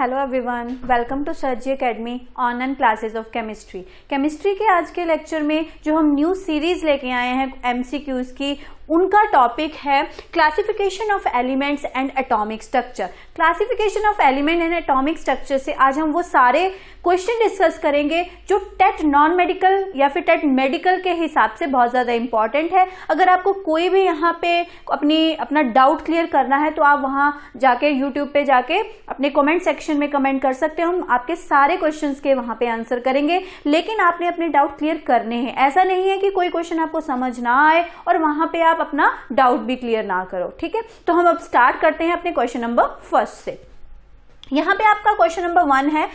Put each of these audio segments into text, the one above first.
Hello everyone, welcome to sir ji academy online classes of chemistry. Chemistry के आज के lecture में जो हम न्यू सीरीज लेके आए हैं एमसीक्यूज की, उनका टॉपिक है classification of elements and atomic structure. Classification of element and atomic structure से आज हम वो सारे क्वेश्चन डिस्कस करेंगे जो टेट नॉन मेडिकल या फिर टेट मेडिकल के हिसाब से बहुत ज्यादा इंपॉर्टेंट है। अगर आपको कोई भी यहाँ पे अपना डाउट क्लियर करना है तो आप वहां जाके यूट्यूब पे जाके अपने कमेंट सेक्शन में कमेंट कर सकते हो। हम आपके सारे क्वेश्चंस के वहां पे आंसर करेंगे, लेकिन आपने अपने डाउट क्लियर करने हैं। ऐसा नहीं है कि कोई क्वेश्चन आपको समझ ना आए और वहां पे आप अपना डाउट भी क्लियर ना करो। ठीक है, तो हम अब स्टार्ट करते हैं अपने क्वेश्चन नंबर फर्स्ट से। यहां पे आपका क्वेश्चन नंबर 1 है,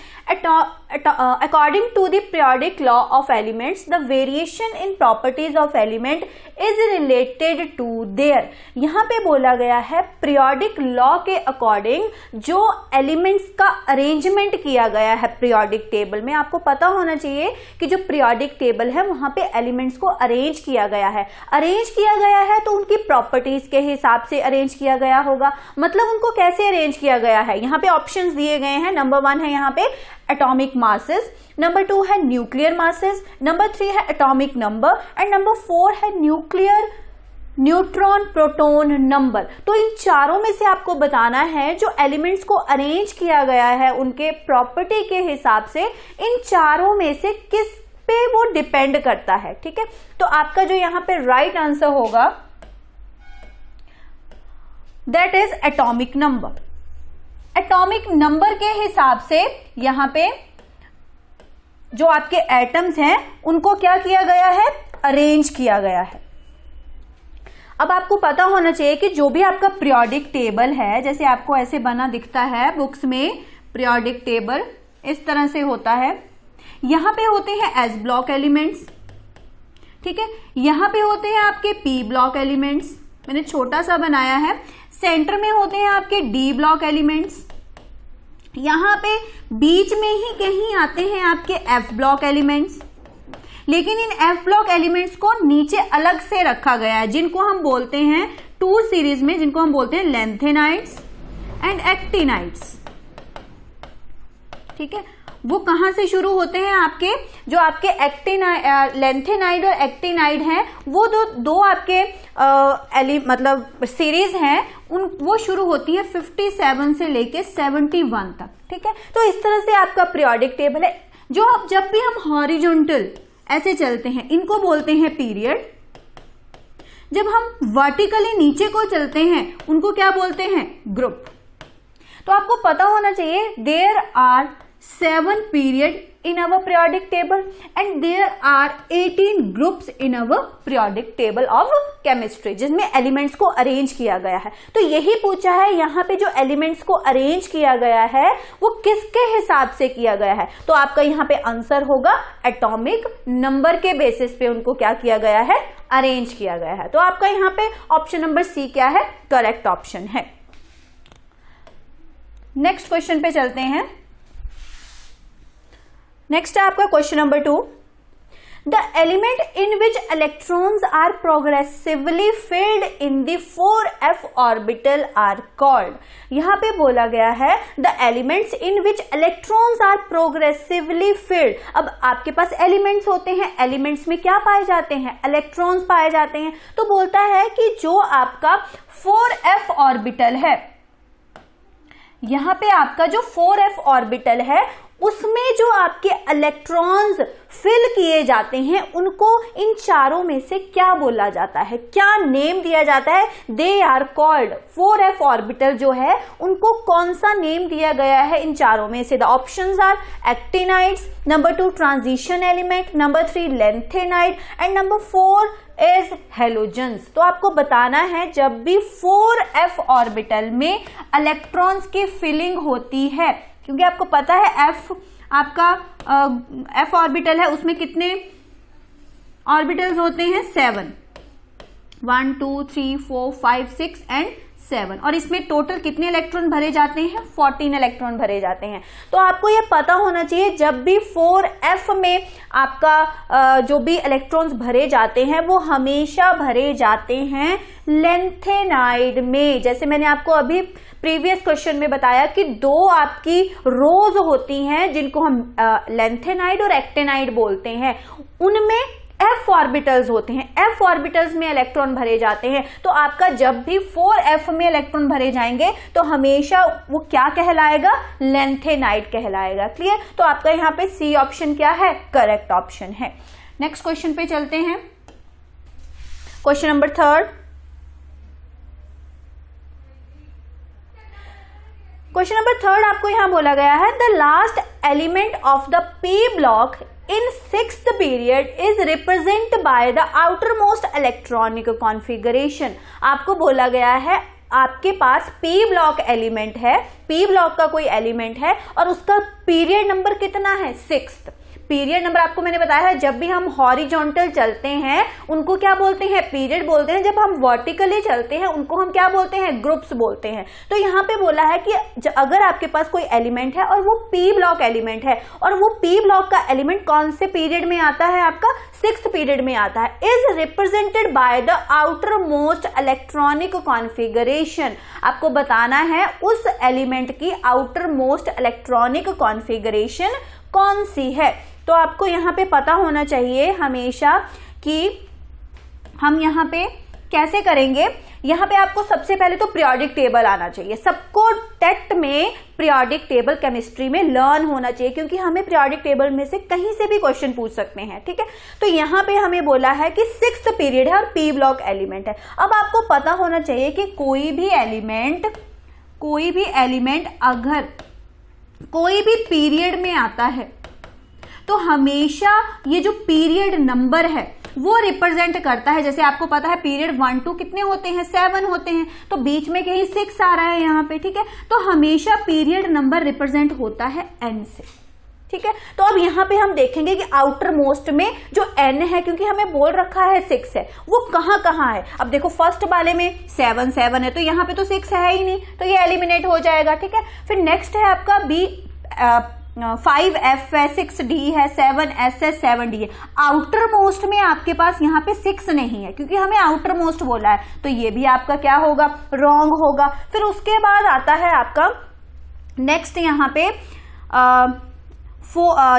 according to the periodic law of elements the variation in properties of element is related to their. यहां पे बोला गया है पीरियोडिक लॉ के अकॉर्डिंग जो एलिमेंट्स का अरेंजमेंट किया गया है पीरियोडिक टेबल में। आपको पता होना चाहिए कि जो पीरियोडिक टेबल है वहां पे एलिमेंट्स को अरेंज किया गया है। अरेंज किया गया है तो उनकी प्रॉपर्टीज के हिसाब से अरेंज किया गया होगा। मतलब उनको कैसे अरेंज किया गया है, यहाँ पे ऑप्शन दिए गए हैं। नंबर 1 है यहाँ पे एटॉमिक मासेस, नंबर 2 है न्यूक्लियर मासेस, नंबर 3 है एटॉमिक नंबर एंड नंबर 4 है न्यूक्लियर न्यूट्रॉन प्रोटॉन नंबर। तो इन चारों में से आपको बताना है जो एलिमेंट्स को अरेंज किया गया है उनके प्रॉपर्टी के हिसाब से इन चारों में से किस पे वो डिपेंड करता है। ठीक है, तो आपका जो यहाँ पे राइट आंसर होगा that is atomic number. Atomic number के हिसाब से यहां पे जो आपके एटम्स हैं उनको क्या किया गया है, अरेंज किया गया है। अब आपको पता होना चाहिए कि जो भी आपका पीरियोडिक टेबल है, जैसे आपको ऐसे बना दिखता है बुक्स में, पीरियोडिक टेबल इस तरह से होता है। यहां पे होते हैं एस ब्लॉक एलिमेंट्स, ठीक है, यहां पे होते हैं आपके पी ब्लॉक एलिमेंट्स, मैंने छोटा सा बनाया है। सेंटर में होते हैं आपके डी ब्लॉक एलिमेंट्स, यहां पे बीच में ही कहीं आते हैं आपके एफ ब्लॉक एलिमेंट्स। लेकिन इन एफ ब्लॉक एलिमेंट्स को नीचे अलग से रखा गया है, जिनको हम बोलते हैं टू सीरीज में, जिनको हम बोलते हैं लेंथेनाइड्स एंड एक्टिनाइड्स। ठीक है, वो कहां से शुरू होते हैं, आपके जो आपके लेंथेनाइड और एक्टिनाइड हैं वो दो आपके मतलब सीरीज हैं, वो शुरू होती है 57 से लेके 71 तक। ठीक है, तो इस तरह से आपका पीरियोडिक टेबल है। जो अब जब भी हम हॉरिजॉन्टल ऐसे चलते हैं इनको बोलते हैं पीरियड। जब हम वर्टिकली नीचे को चलते हैं उनको क्या बोलते हैं, ग्रुप। तो आपको पता होना चाहिए there are 7 period in our periodic table and there are 18 groups in our periodic table of chemistry, जिसमें एलिमेंट्स को अरेंज किया गया है। तो यही पूछा है यहाँ पे जो एलिमेंट्स को अरेंज किया गया है वो किसके हिसाब से किया गया है। तो आपका यहाँ पे आंसर होगा एटॉमिक नंबर के बेसिस पे उनको क्या किया गया है, अरेंज किया गया है। तो आपका यहाँ पे ऑप्शन नंबर सी क्या है, करेक्ट ऑप्शन है। नेक्स्ट क्वेश्चन पे चलते हैं। नेक्स्ट है आपका question number 2, the element in which electrons are progressively filled in the 4f orbital are called. यहां पे बोला गया है the elements in which electrons are progressively filled. अब आपके पास एलिमेंट्स होते हैं, एलिमेंट्स में क्या पाए जाते हैं, इलेक्ट्रॉन्स पाए जाते हैं। तो बोलता है कि जो आपका 4f ऑर्बिटल है, यहां पे आपका जो 4f ऑर्बिटल है उसमें जो आपके इलेक्ट्रॉन्स फिल किए जाते हैं उनको इन चारों में से क्या बोला जाता है, क्या नेम दिया जाता है, they are called. 4f orbital जो है उनको कौन सा नेम दिया गया है इन चारों में से। The options are actinides, number 2 transition element, number 3 lanthanide and number 4 is halogens. तो आपको बताना है जब भी 4f ऑर्बिटल में इलेक्ट्रॉन्स की फिलिंग होती है, क्योंकि आपको पता है एफ आपका एफ ऑर्बिटल है, उसमें कितने ऑर्बिटल्स होते हैं, 7, 1 2 3 4 5 6 एंड 7 और इसमें टोटल कितने इलेक्ट्रॉन भरे जाते हैं? 14 इलेक्ट्रॉन भरे जाते हैं। तो आपको ये पता होना चाहिए जब भी 4f में आपका जो भी इलेक्ट्रॉन्स भरे जाते हैं वो हमेशा भरे जाते हैं लेंथेनाइड में। जैसे मैंने आपको अभी प्रीवियस क्वेश्चन में बताया कि दो आपकी रोज होती हैं जिनको हम लेंथेनाइड और एक्टेनाइड बोलते हैं, उनमें f ऑर्बिटल्स होते हैं। f ऑर्बिटल्स में इलेक्ट्रॉन भरे जाते हैं। तो आपका जब भी 4f में इलेक्ट्रॉन भरे जाएंगे तो हमेशा वो क्या कहलाएगा? लेंथेनाइड कहलाएगा। क्लियर? तो आपका यहाँ पे सी ऑप्शन क्या है? करेक्ट ऑप्शन है। नेक्स्ट क्वेश्चन पे चलते हैं। Question number 3। क्वेश्चन नंबर 3 आपको यहां बोला गया है the last element of the P block in 6th period is represented by the outermost electronic configuration। आपको बोला गया है आपके पास पी ब्लॉक एलिमेंट है, पी ब्लॉक का कोई एलिमेंट है और उसका पीरियड नंबर कितना है? 6th। पीरियड नंबर आपको मैंने बताया है जब भी हम हॉरिजॉन्टल चलते हैं उनको क्या बोलते हैं? पीरियड बोलते हैं। जब हम वर्टिकली चलते हैं उनको हम क्या बोलते हैं? ग्रुप्स बोलते हैं। तो यहाँ पे बोला है कि अगर आपके पास कोई एलिमेंट है और वो पी ब्लॉक एलिमेंट है और वो पी ब्लॉक का एलिमेंट कौन से पीरियड में आता है? आपका 6th पीरियड में आता है। Is represented by the outer most electronic configuration. आपको बताना है उस एलिमेंट की आउटर मोस्ट इलेक्ट्रॉनिक कॉन्फ़िगरेशन कौन सी है। तो आपको यहाँ पे पता होना चाहिए हमेशा कि हम यहाँ पे कैसे करेंगे। यहाँ पे आपको सबसे पहले तो पीरियोडिक टेबल आना चाहिए। सबको टेट में पीरियोडिक टेबल केमिस्ट्री में लर्न होना चाहिए क्योंकि हमें पीरियोडिक टेबल में से कहीं से भी क्वेश्चन पूछ सकते हैं। ठीक है, तो यहाँ पे हमें बोला है कि 6th पीरियड है और पी ब्लॉक एलिमेंट है। अब आपको पता होना चाहिए कि कोई भी एलिमेंट अगर कोई भी पीरियड में आता है तो हमेशा ये जो पीरियड नंबर है वो रिप्रेजेंट करता है। जैसे आपको पता है पीरियड 1 2 कितने होते हैं? 7 होते हैं। तो बीच में कहीं 6 आ रहा है यहाँ पे। ठीक है, तो हमेशा पीरियड नंबर रिप्रेजेंट होता है n से। ठीक है, तो अब यहाँ पे हम देखेंगे कि आउटर मोस्ट में जो n है, क्योंकि हमें बोल रखा है 6 है, वो कहाँ कहाँ है। अब देखो फर्स्ट वाले में 7 7 है तो यहाँ पे तो 6 है ही नहीं, तो ये एलिमिनेट हो जाएगा। ठीक है, फिर नेक्स्ट है आपका बी 5f है, 6d है, 7s है, 7d है। आउटर मोस्ट में आपके पास यहाँ पे 6 नहीं है क्योंकि हमें आउटर मोस्ट बोला है, तो ये भी आपका क्या होगा? रॉन्ग होगा। फिर उसके बाद आता है आपका नेक्स्ट यहाँ पे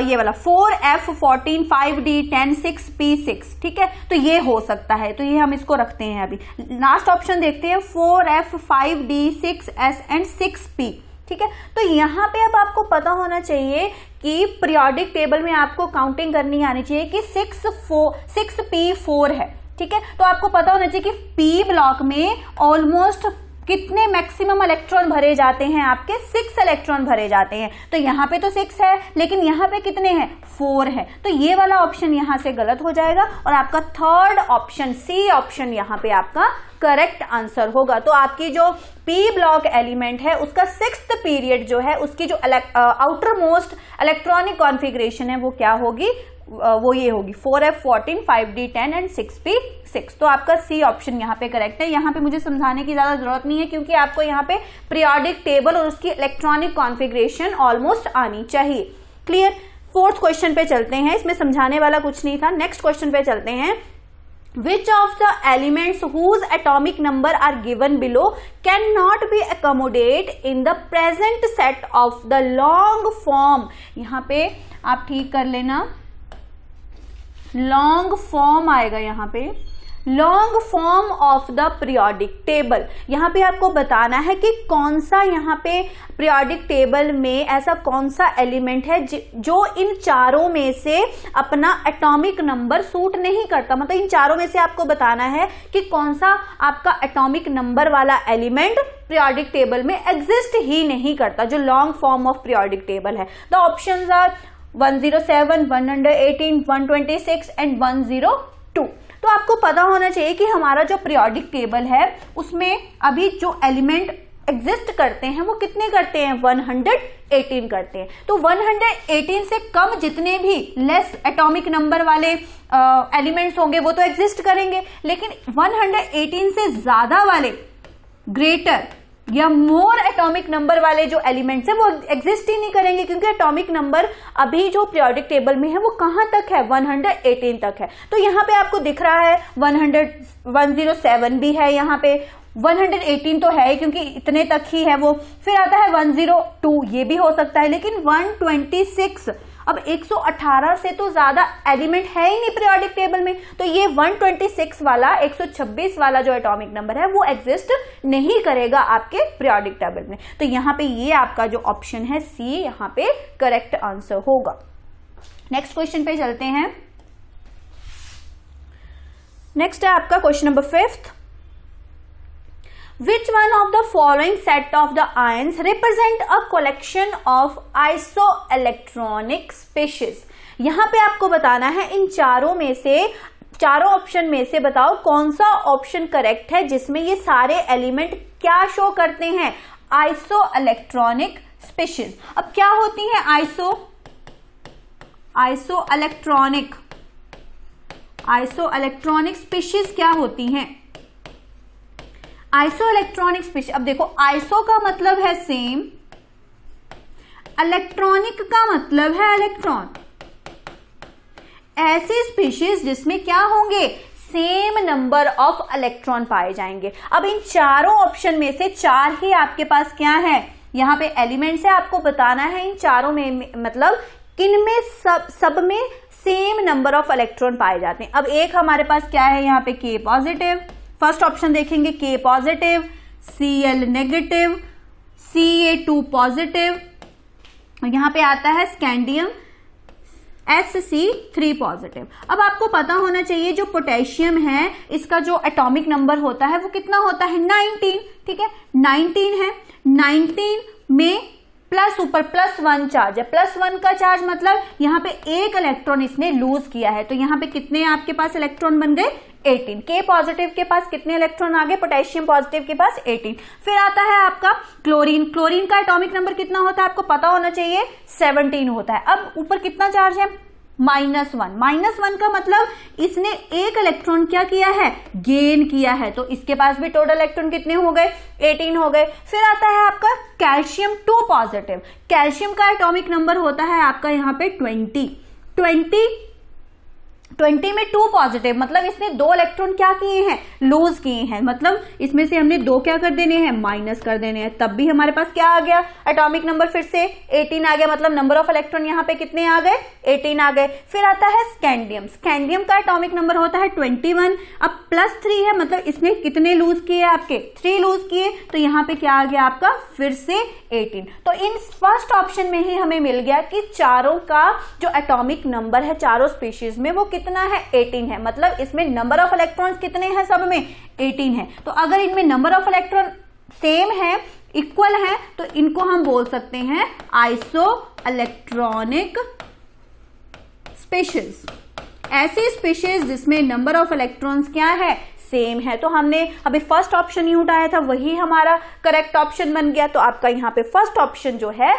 ये वाला 4f 14 5d 10 6p 6। ठीक है, तो ये हो सकता है, तो ये हम इसको रखते हैं। अभी लास्ट ऑप्शन देखते हैं 4f 5d 6s and 6p। ठीक है, तो यहाँ पे अब आपको पता होना चाहिए कि पीरियोडिक टेबल में आपको काउंटिंग करनी आनी चाहिए कि 6p4 है। ठीक है, तो आपको पता होना चाहिए कि पी ब्लॉक में ऑलमोस्ट कितने मैक्सिमम इलेक्ट्रॉन भरे जाते हैं? आपके 6 इलेक्ट्रॉन भरे जाते हैं। तो यहाँ पे तो 6 है लेकिन यहाँ पे कितने हैं? 4 है। तो ये वाला ऑप्शन यहाँ से गलत हो जाएगा और आपका थर्ड ऑप्शन सी ऑप्शन यहाँ पे आपका करेक्ट आंसर होगा। तो आपकी जो पी ब्लॉक एलिमेंट है उसका 6th पीरियड जो है उसकी जो आउटर मोस्ट इलेक्ट्रॉनिक कॉन्फ़िगरेशन है वो क्या होगी? वो ये होगी 4f 14 5d 10 एंड 6p 6। तो आपका सी ऑप्शन यहाँ पे करेक्ट है। यहाँ पे मुझे समझाने की ज्यादा जरूरत नहीं है क्योंकि आपको यहाँ पे पीरियोडिक टेबल और उसकी इलेक्ट्रॉनिक कॉन्फ़िगरेशन ऑलमोस्ट आनी चाहिए। क्लियर? 4th क्वेश्चन पे चलते हैं, इसमें समझाने वाला कुछ नहीं था। नेक्स्ट क्वेश्चन पे चलते हैं। Which of the elements whose atomic number are given below cannot be accommodate in the present set of the long form? यहाँ पे आप ठीक कर लेना, लॉन्ग फॉर्म आएगा यहाँ पे, long form of the periodic table. यहाँ पे आपको बताना है कि कौन सा यहाँ पे पीरियोडिक टेबल में ऐसा कौन सा एलिमेंट है जो इन चारों में से अपना एटॉमिक नंबर सूट नहीं करता। मतलब इन चारों में से आपको बताना है कि कौन सा आपका एटॉमिक नंबर वाला एलिमेंट पीरियोडिक टेबल में एग्जिस्ट ही नहीं करता, जो long form of periodic table है। The options are 107 118 126 and 102। तो आपको पता होना चाहिए कि हमारा जो पीरियोडिक टेबल है उसमें अभी जो एलिमेंट एग्जिस्ट करते हैं वो कितने करते हैं? 118 करते हैं। तो 118 से कम जितने भी लेस एटॉमिक नंबर वाले एलिमेंट्स होंगे वो तो एग्जिस्ट करेंगे, लेकिन 118 से ज्यादा वाले ग्रेटर या मोर एटॉमिक नंबर वाले जो एलिमेंट्स है वो एग्जिस्ट ही नहीं करेंगे, क्योंकि एटॉमिक नंबर अभी जो पीरियोडिक टेबल में है वो कहां तक है, 118 तक है। तो यहां पे आपको दिख रहा है 107 भी है, यहाँ पे 118 तो है क्योंकि इतने तक ही है वो, फिर आता है 102, ये भी हो सकता है, लेकिन 126, अब 118 से तो ज्यादा एलिमेंट है ही नहीं पीरियोडिक टेबल में, तो ये 126 वाला 126 वाला जो एटॉमिक नंबर है वो एग्जिस्ट नहीं करेगा आपके पीरियोडिक टेबल में। तो यहाँ पे ये आपका जो ऑप्शन है सी यहाँ पे करेक्ट आंसर होगा। नेक्स्ट क्वेश्चन पे चलते हैं। नेक्स्ट है आपका question number 5th। Which one of the following set of the ions represent a collection of isoelectronic species? यहाँ पे आपको बताना है इन चारों ऑप्शन में से बताओ कौन सा ऑप्शन करेक्ट है जिसमें ये सारे एलिमेंट क्या शो करते हैं, आइसोइलेक्ट्रॉनिक स्पीशीज। अब क्या होती है आइसोइलेक्ट्रॉनिक स्पीशीज क्या होती हैं? आइसोइलेक्ट्रॉनिक स्पीशीज, अब देखो आइसो का मतलब है सेम, इलेक्ट्रॉनिक का मतलब है इलेक्ट्रॉन। ऐसी स्पीशीज जिसमें क्या होंगे, सेम नंबर ऑफ इलेक्ट्रॉन पाए जाएंगे। अब इन चारों ऑप्शन में से 4 ही आपके पास क्या है, यहाँ पे एलिमेंट्स है, आपको बताना है इन चारों में मतलब किनमें सब में सेम नंबर ऑफ इलेक्ट्रॉन पाए जाते हैं। अब एक हमारे पास क्या है यहाँ पे K पॉजिटिव, फर्स्ट ऑप्शन देखेंगे K positive, Cl negative, Ca2 positive, यहां पे आता है स्कैंडियम Sc3 पॉजिटिव। अब आपको पता होना चाहिए जो पोटेशियम है इसका जो एटॉमिक नंबर होता है वो कितना होता है, 19, ठीक है 19 है। 19 में प्लस ऊपर +1 चार्ज है, +1 का चार्ज मतलब यहाँ पे एक इलेक्ट्रॉन इसने लूज किया है, तो यहाँ पे कितने आपके पास इलेक्ट्रॉन बन गए, 18। K पॉजिटिव के पास कितने इलेक्ट्रॉन आ गए, पोटेशियम पॉजिटिव के पास 18। फिर आता है आपका क्लोरीन, क्लोरीन का एटॉमिक नंबर कितना होता है आपको पता होना चाहिए, 17 होता है। अब ऊपर कितना चार्ज है, -1 का मतलब इसने एक इलेक्ट्रॉन क्या किया है, गेन किया है, तो इसके पास भी टोटल इलेक्ट्रॉन कितने हो गए, 18 हो गए। फिर आता है आपका कैल्शियम 2 पॉजिटिव, कैल्शियम का एटॉमिक नंबर होता है आपका यहाँ पे 20 में 2 पॉजिटिव मतलब इसने 2 इलेक्ट्रॉन क्या किए हैं, लूज किए हैं, मतलब इसमें से हमने 2 क्या कर देने हैं, माइनस कर देने हैं, तब भी हमारे पास क्या आ गया, एटॉमिक नंबर फिर से 18 आ गया, मतलब नंबर ऑफ इलेक्ट्रॉन यहाँ पे कितने आ गए, 18 आ गए। फिर आता है स्कैंडियम, स्कैंडियम का एटॉमिक नंबर होता है 21, अब +3 है मतलब इसने कितने लूज किए, आपके 3 लूज किए, तो यहाँ पे क्या आ गया आपका फिर से 18। तो इन फर्स्ट ऑप्शन में ही हमें मिल गया कि चारों का जो एटॉमिक नंबर है चारों स्पीशीज में वो कितना है, 18 है, मतलब इसमें नंबर ऑफ इलेक्ट्रॉन्स कितने हैं, सब में 18 है। तो अगर इनमें नंबर ऑफ इलेक्ट्रॉन सेम है, इक्वल है, तो इनको हम बोल सकते हैं आइसोइलेक्ट्रॉनिक स्पीशीज। ऐसी स्पीशीज जिसमें नंबर ऑफ इलेक्ट्रॉन्स क्या है, सेम है। तो हमने अभी फर्स्ट ऑप्शन ही उठाया था, वही हमारा करेक्ट ऑप्शन बन गया। तो आपका यहाँ पे फर्स्ट ऑप्शन जो है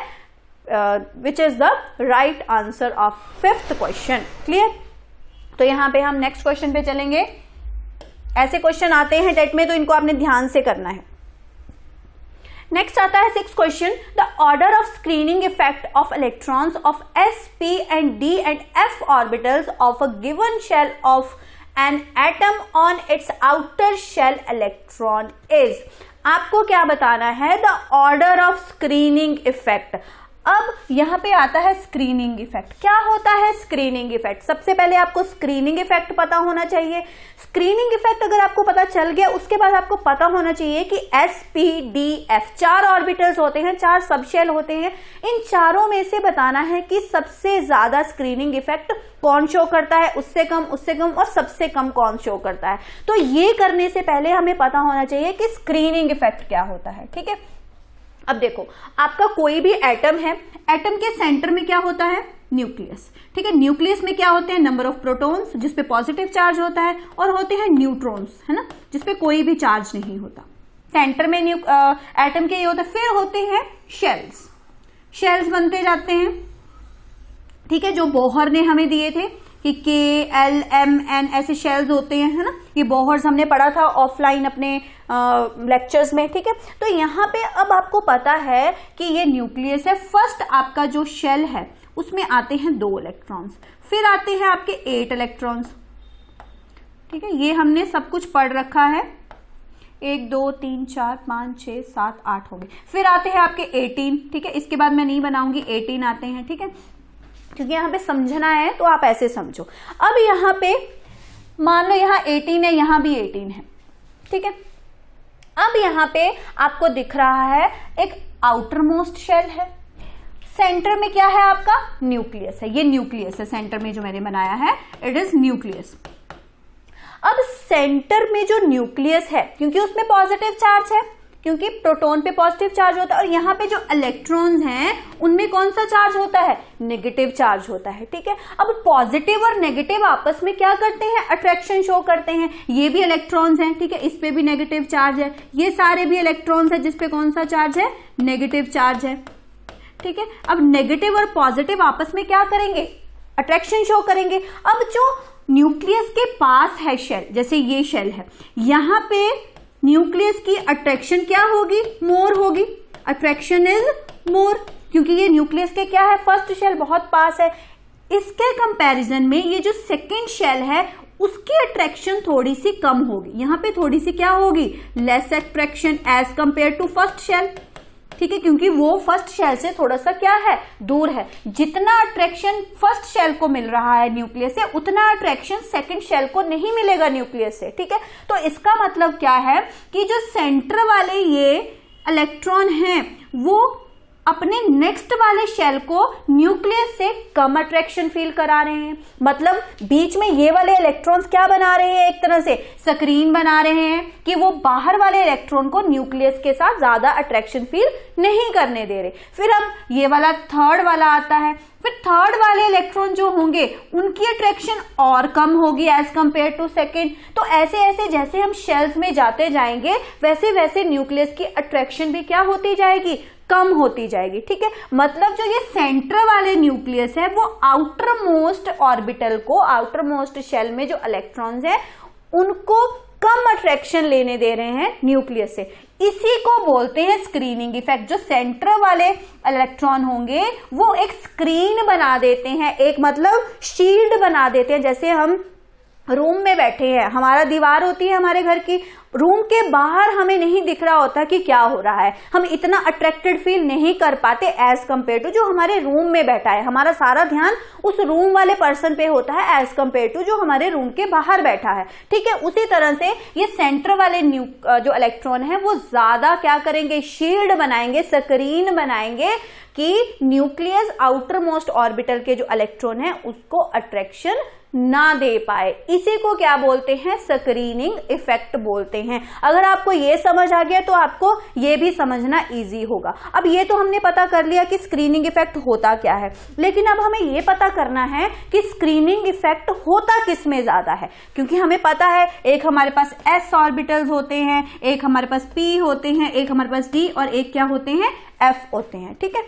विच is the right answer of 5th question. Clear. तो यहां पे हम नेक्स्ट क्वेश्चन पे चलेंगे। ऐसे क्वेश्चन आते हैं टेट में, तो इनको आपने ध्यान से करना है। नेक्स्ट आता है 6th question, the order of screening effect of electrons of s, p and d and f orbitals of a given shell of an atom on its outer shell electron is. आपको क्या बताना है, the order of screening effect. अब यहां पे आता है screening effect. क्या होता है स्क्रीनिंग इफेक्ट, सबसे पहले आपको स्क्रीनिंग इफेक्ट पता होना चाहिए। स्क्रीनिंग इफेक्ट अगर आपको पता चल गया, उसके बाद आपको पता होना चाहिए कि s, p, d, f 4 orbitals होते हैं, 4 सबशेल होते हैं। इन चारों में से बताना है कि सबसे ज्यादा स्क्रीनिंग इफेक्ट कौन शो करता है, उससे कम और सबसे कम कौन शो करता है। तो ये करने से पहले हमें पता होना चाहिए कि स्क्रीनिंग इफेक्ट क्या होता है। ठीक है, अब देखो आपका कोई भी एटम है, एटम के सेंटर में क्या होता है, न्यूक्लियस। ठीक है, न्यूक्लियस में क्या होते हैं, नंबर ऑफ प्रोटॉन्स जिसपे पॉजिटिव चार्ज होता है, और होते हैं न्यूट्रॉन्स, है ना, जिसपे कोई भी चार्ज नहीं होता। सेंटर में एटम के ये होता है। फिर होते हैं शेल्स बनते जाते हैं। ठीक है, जो बोहर ने हमें दिए थे कि K, L, M, N ऐसे शेल्स होते हैं, है ना। ये बोहर्स हमने पढ़ा था ऑफलाइन अपने लेक्चर्स में, ठीक है। तो यहाँ पे अब आपको पता है कि ये न्यूक्लियस है। फर्स्ट आपका जो शेल है उसमें आते हैं 2 इलेक्ट्रॉन्स, फिर आते हैं आपके 8 इलेक्ट्रॉन्स, ठीक है। ये हमने सब कुछ पढ़ रखा है, 1 2 3 4 5 6 7 8 हो गए। फिर आते हैं आपके 18, ठीक है। इसके बाद मैं नहीं बनाऊंगी, 18 आते हैं, ठीक है, क्योंकि यहाँ पे समझना है तो आप ऐसे समझो। अब यहाँ पे मान लो यहाँ 18 है, यहाँ भी 18 है, ठीक है। अब यहाँ पे आपको दिख रहा है एक आउटर मोस्ट शेल है, सेंटर में क्या है आपका न्यूक्लियस है। ये न्यूक्लियस है सेंटर में जो मैंने बनाया है, इट इज न्यूक्लियस। अब सेंटर में जो न्यूक्लियस है, क्योंकि उसमें पॉजिटिव चार्ज है, क्योंकि प्रोटॉन पे पॉजिटिव चार्ज होता है, और यहाँ पे जो इलेक्ट्रॉन्स हैं उनमें कौन सा चार्ज होता है, नेगेटिव चार्ज होता है, ठीक है। अब पॉजिटिव और नेगेटिव आपस में क्या करते हैं, अट्रैक्शन शो करते हैं। ये भी इलेक्ट्रॉन्स हैं, ठीक है, इस पे भी नेगेटिव चार्ज है, ये सारे भी इलेक्ट्रॉन्स है जिसपे कौन सा चार्ज है, नेगेटिव चार्ज है, ठीक है। अब नेगेटिव और पॉजिटिव आपस में क्या करेंगे, अट्रैक्शन शो करेंगे। अब जो न्यूक्लियस के पास है शेल, जैसे ये शेल है, यहां पे न्यूक्लियस की अट्रैक्शन क्या होगी, मोर होगी, अट्रैक्शन इज मोर, क्योंकि ये न्यूक्लियस के क्या है, फर्स्ट शेल बहुत पास है। इसके कंपैरिजन में ये जो सेकेंड शेल है उसकी अट्रैक्शन थोड़ी सी कम होगी, यहां पे थोड़ी सी क्या होगी, less attraction as compare to first shell, ठीक है, क्योंकि वो फर्स्ट शेल से थोड़ा सा क्या है, दूर है। जितना अट्रैक्शन फर्स्ट शेल को मिल रहा है न्यूक्लियस से, उतना अट्रैक्शन सेकंड शेल को नहीं मिलेगा न्यूक्लियस से, ठीक है। तो इसका मतलब क्या है कि जो सेंटर वाले ये इलेक्ट्रॉन हैं वो अपने नेक्स्ट वाले शेल को न्यूक्लियस से कम अट्रैक्शन फील करा रहे हैं। मतलब बीच में ये वाले इलेक्ट्रॉन्स क्या बना रहे हैं, एक तरह से स्क्रीन बना रहे हैं कि वो बाहर वाले इलेक्ट्रॉन को न्यूक्लियस के साथ ज्यादा अट्रैक्शन फील नहीं करने दे रहे। फिर अब ये वाला थर्ड वाला आता है, फिर थर्ड वाले इलेक्ट्रॉन जो होंगे उनकी अट्रैक्शन और कम होगी एज कंपेयर टू सेकेंड। तो ऐसे ऐसे जैसे हम शेल्स में जाते जाएंगे वैसे वैसे न्यूक्लियस की अट्रैक्शन भी क्या होती जाएगी, कम होती जाएगी, ठीक है। मतलब जो ये सेंटर वाले न्यूक्लियस है वो आउटर मोस्ट ऑर्बिटल को, आउटर मोस्ट शेल में जो इलेक्ट्रॉन्स है उनको कम अट्रैक्शन लेने दे रहे हैं न्यूक्लियस से। इसी को बोलते हैं स्क्रीनिंग इफेक्ट। जो सेंटर वाले इलेक्ट्रॉन होंगे वो एक स्क्रीन बना देते हैं, एक मतलब शील्ड बना देते हैं। जैसे हम रूम में बैठे हैं, हमारा दीवार होती है हमारे घर की, रूम के बाहर हमें नहीं दिख रहा होता कि क्या हो रहा है, हम इतना अट्रैक्टेड फील नहीं कर पाते एज कंपेयर टू जो हमारे रूम में बैठा है। हमारा सारा ध्यान उस रूम वाले पर्सन पे होता है एज कंपेयर टू जो हमारे रूम के बाहर बैठा है, ठीक है। उसी तरह से ये सेंटर वाले जो इलेक्ट्रॉन है वो ज्यादा क्या करेंगे, शील्ड बनाएंगे, स्क्रीन बनाएंगे कि न्यूक्लियस आउटर मोस्ट ऑर्बिटल के जो इलेक्ट्रॉन है उसको अट्रैक्शन ना दे पाए। इसी को क्या बोलते हैं, स्क्रीनिंग इफेक्ट बोलते हैं। अगर आपको ये समझ आ गया तो आपको ये भी समझना इजी होगा। अब ये तो हमने पता कर लिया कि स्क्रीनिंग इफेक्ट होता क्या है, लेकिन अब हमें ये पता करना है कि स्क्रीनिंग इफेक्ट होता किस में ज्यादा है। क्योंकि हमें पता है एक हमारे पास s ऑर्बिटल्स होते हैं, एक हमारे पास p होते हैं, एक हमारे पास d और एक क्या होते हैं, f होते हैं, ठीक है।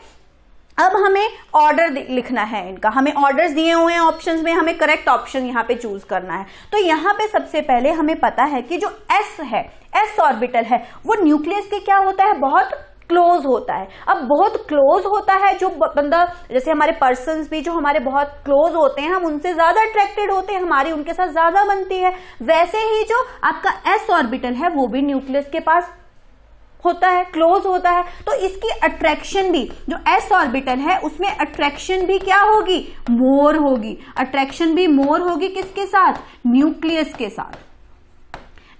अब हमें ऑर्डर लिखना है इनका, हमें ऑर्डर्स दिए हुए हैं ऑप्शंस में, हमें करेक्ट ऑप्शन यहाँ पे चूज करना है। तो यहाँ पे सबसे पहले हमें पता है कि जो s है, s ऑर्बिटल है, वो न्यूक्लियस के क्या होता है, बहुत क्लोज होता है। अब बहुत क्लोज होता है, जो बंदा जैसे हमारे पर्सन्स भी जो हमारे बहुत क्लोज होते हैं, हम उनसे ज्यादा अट्रैक्टेड होते हैं, हमारी उनके साथ ज्यादा बनती है। वैसे ही जो आपका s ऑर्बिटल है वो भी न्यूक्लियस के पास होता है, क्लोज होता है। तो इसकी अट्रैक्शन भी, जो s ऑर्बिटल है उसमें अट्रैक्शन भी क्या होगी, मोर होगी। अट्रैक्शन भी मोर होगी किसके साथ, न्यूक्लियस के साथ।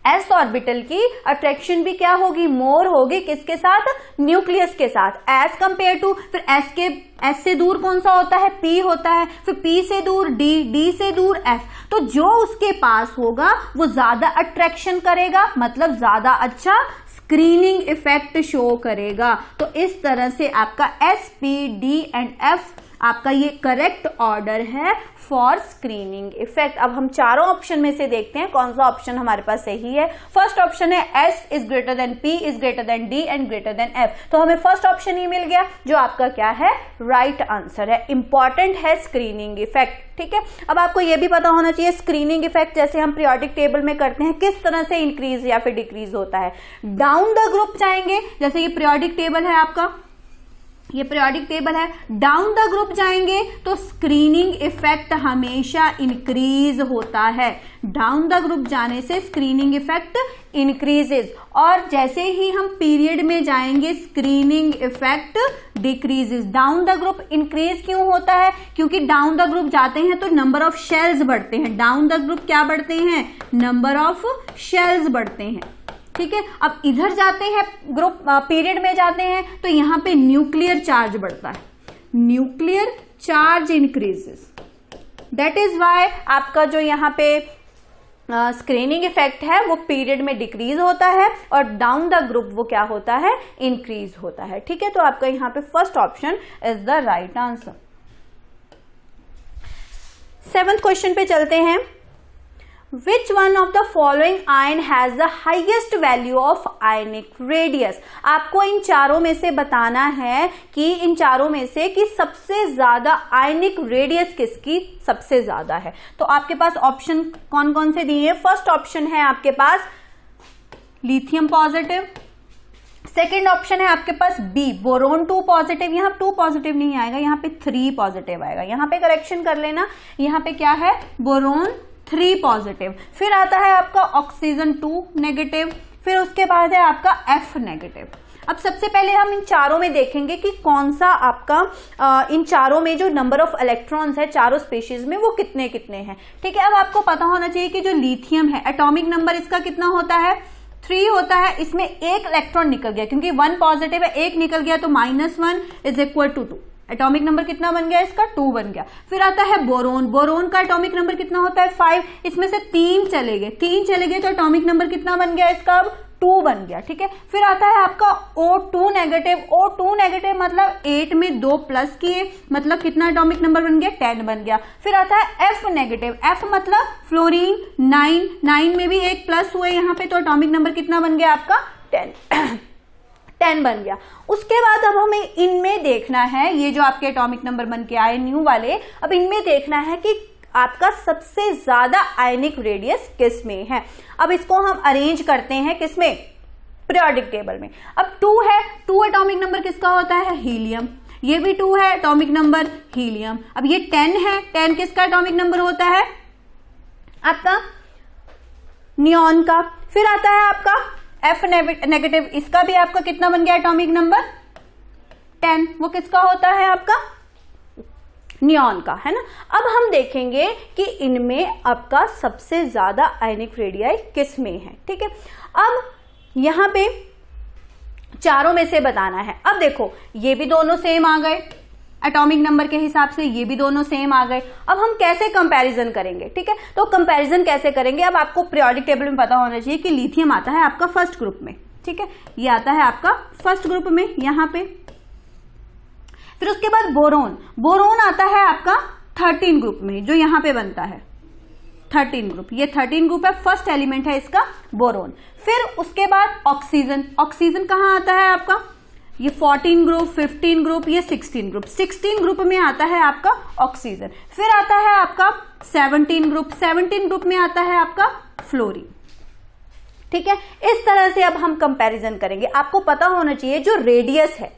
s ऑर्बिटल की अट्रैक्शन भी क्या होगी, मोर होगी किसके साथ, न्यूक्लियस के साथ एज कंपेयर टू। फिर s से दूर कौन सा होता है, p होता है, फिर p से दूर d, d से दूर f। तो जो उसके पास होगा वो ज्यादा अट्रैक्शन करेगा, मतलब ज्यादा अच्छा स्क्रीनिंग इफेक्ट शो करेगा। तो इस तरह से आपका s, p, d and f आपका ये करेक्ट ऑर्डर है फॉर स्क्रीनिंग इफेक्ट। अब हम चारों ऑप्शन में से देखते हैं कौन सा ऑप्शन हमारे पास सही है। फर्स्ट ऑप्शन है S is greater then P is greater then D and greater than F, तो हमें फर्स्ट ऑप्शन ही मिल गया जो आपका क्या है, राइट आंसर है। इंपॉर्टेंट है स्क्रीनिंग इफेक्ट, ठीक है। अब आपको यह भी पता होना चाहिए स्क्रीनिंग इफेक्ट जैसे हम पीरियोडिक टेबल में करते हैं किस तरह से इंक्रीज या फिर डिक्रीज होता है। डाउन द ग्रुप जाएंगे, जैसे ये पीरियोडिक टेबल है आपका, ये पीरियोडिक टेबल है, डाउन द ग्रुप जाएंगे तो स्क्रीनिंग इफेक्ट हमेशा इंक्रीज होता है। डाउन द ग्रुप जाने से स्क्रीनिंग इफेक्ट इंक्रीजेज, और जैसे ही हम पीरियड में जाएंगे screening effect decreases. Down the group increase क्यों होता है, क्योंकि डाउन द ग्रुप जाते हैं तो नंबर ऑफ शेल्स बढ़ते हैं। डाउन द ग्रुप क्या बढ़ते हैं, नंबर ऑफ शेल्स बढ़ते हैं, ठीक है। अब इधर जाते हैं ग्रुप पीरियड में जाते हैं तो यहां पे न्यूक्लियर चार्ज बढ़ता है, nuclear charge increases, that is why आपका जो यहाँ पे स्क्रीनिंग इफेक्ट है वो पीरियड में डिक्रीज होता है और डाउन द ग्रुप वो क्या होता है, इंक्रीज होता है, ठीक है। तो आपका यहाँ पे first option is the right answer. 7th question पे चलते हैं। Which one of the following ion has the highest value of ionic radius? आपको इन चारों में से बताना है कि इन चारों में से कि सबसे ज्यादा आयनिक रेडियस किसकी सबसे ज्यादा है। तो आपके पास ऑप्शन कौन कौन से दिए हैं। फर्स्ट ऑप्शन है आपके पास लिथियम पॉजिटिव, सेकेंड ऑप्शन है आपके पास बी बोरोन 2 पॉजिटिव, यहाँ 2 पॉजिटिव नहीं आएगा, यहाँ पे 3 पॉजिटिव आएगा, यहाँ पे करेक्शन कर लेना, यहाँ पे क्या है बोरोन 3 पॉजिटिव। फिर आता है आपका ऑक्सीजन 2 नेगेटिव, फिर उसके बाद है आपका F नेगेटिव। अब सबसे पहले हम इन चारों में देखेंगे कि कौन सा आपका इन चारों में जो नंबर ऑफ इलेक्ट्रॉन्स है चारों स्पीशीज में वो कितने कितने हैं, ठीक है। अब आपको पता होना चाहिए कि जो लिथियम है एटॉमिक नंबर इसका कितना होता है, 3 होता है। इसमें एक इलेक्ट्रॉन निकल गया क्योंकि 1 पॉजिटिव है, एक निकल गया तो -1 is equal to 2। Atomic number कितना बन गया इसका, 2 बन गया। फिर आता है बोरोन, बोरोन का एटॉमिक नंबर कितना होता है 5, इसमें से 3 चले गए तो एटॉमिक नंबर कितना बन गया इसका, अब 2 बन गया, ठीक है। फिर आता है आपका O2 नेगेटिव, O2 नेगेटिव मतलब 8 में 2 प्लस किए, मतलब कितना एटॉमिक नंबर बन गया, 10 बन गया। फिर आता है F नेगेटिव, F मतलब फ्लोरीन 9 में भी 1 प्लस हुए यहाँ पे, तो एटॉमिक नंबर कितना बन गया आपका 10 बन गया। उसके बाद अब हमें इनमें देखना है, ये जो आपके एटॉमिक नंबर बन के आए न्यू वाले, अब इनमें देखना है कि आपका सबसे ज्यादा आयनिक रेडियस किस में है। अब इसको हम अरेंज करते हैं किसमें, पीरियोडिक टेबल में। अब 2 है, 2 एटॉमिक नंबर किसका होता है, हीलियम, ये भी 2 है एटॉमिक नंबर हीलियम। अब ये 10 है, 10 किसका एटॉमिक नंबर होता है आपका नियॉन का। फिर आता है आपका F नेगेटिव, इसका भी आपका कितना बन गया एटॉमिक नंबर 10, वो किसका होता है आपका नियॉन का, है ना। अब हम देखेंगे कि इनमें आपका सबसे ज्यादा आयनिक रेडियाई किस में है, ठीक है। अब यहां पे चारों में से बताना है। अब देखो ये भी दोनों सेम आ गए एटॉमिक नंबर के हिसाब से, ये भी दोनों सेम आ गए। अब हम कैसे कंपैरिजन करेंगे, ठीक है। तो कंपैरिजन कैसे करेंगे, अब आपको पीरियोडिक टेबल में पता होना चाहिए कि लिथियम आता है आपका फर्स्ट ग्रुप में, ठीक है, ये आता है आपका फर्स्ट ग्रुप में यहां पे। फिर उसके बाद बोरोन, बोरोन आता है आपका 13 ग्रुप में, जो यहां पे बनता है 13 ग्रुप, ये 13 ग्रुप है, फर्स्ट एलिमेंट है इसका बोरोन। फिर उसके बाद ऑक्सीजन, ऑक्सीजन कहां आता है आपका, ये 14 ग्रुप, 15 ग्रुप, ये 16 ग्रुप, 16 ग्रुप में आता है आपका ऑक्सीजन। फिर आता है आपका 17 ग्रुप, 17 ग्रुप में आता है आपका फ्लोरीन, ठीक है। इस तरह से अब हम कंपैरिजन करेंगे। आपको पता होना चाहिए जो रेडियस है,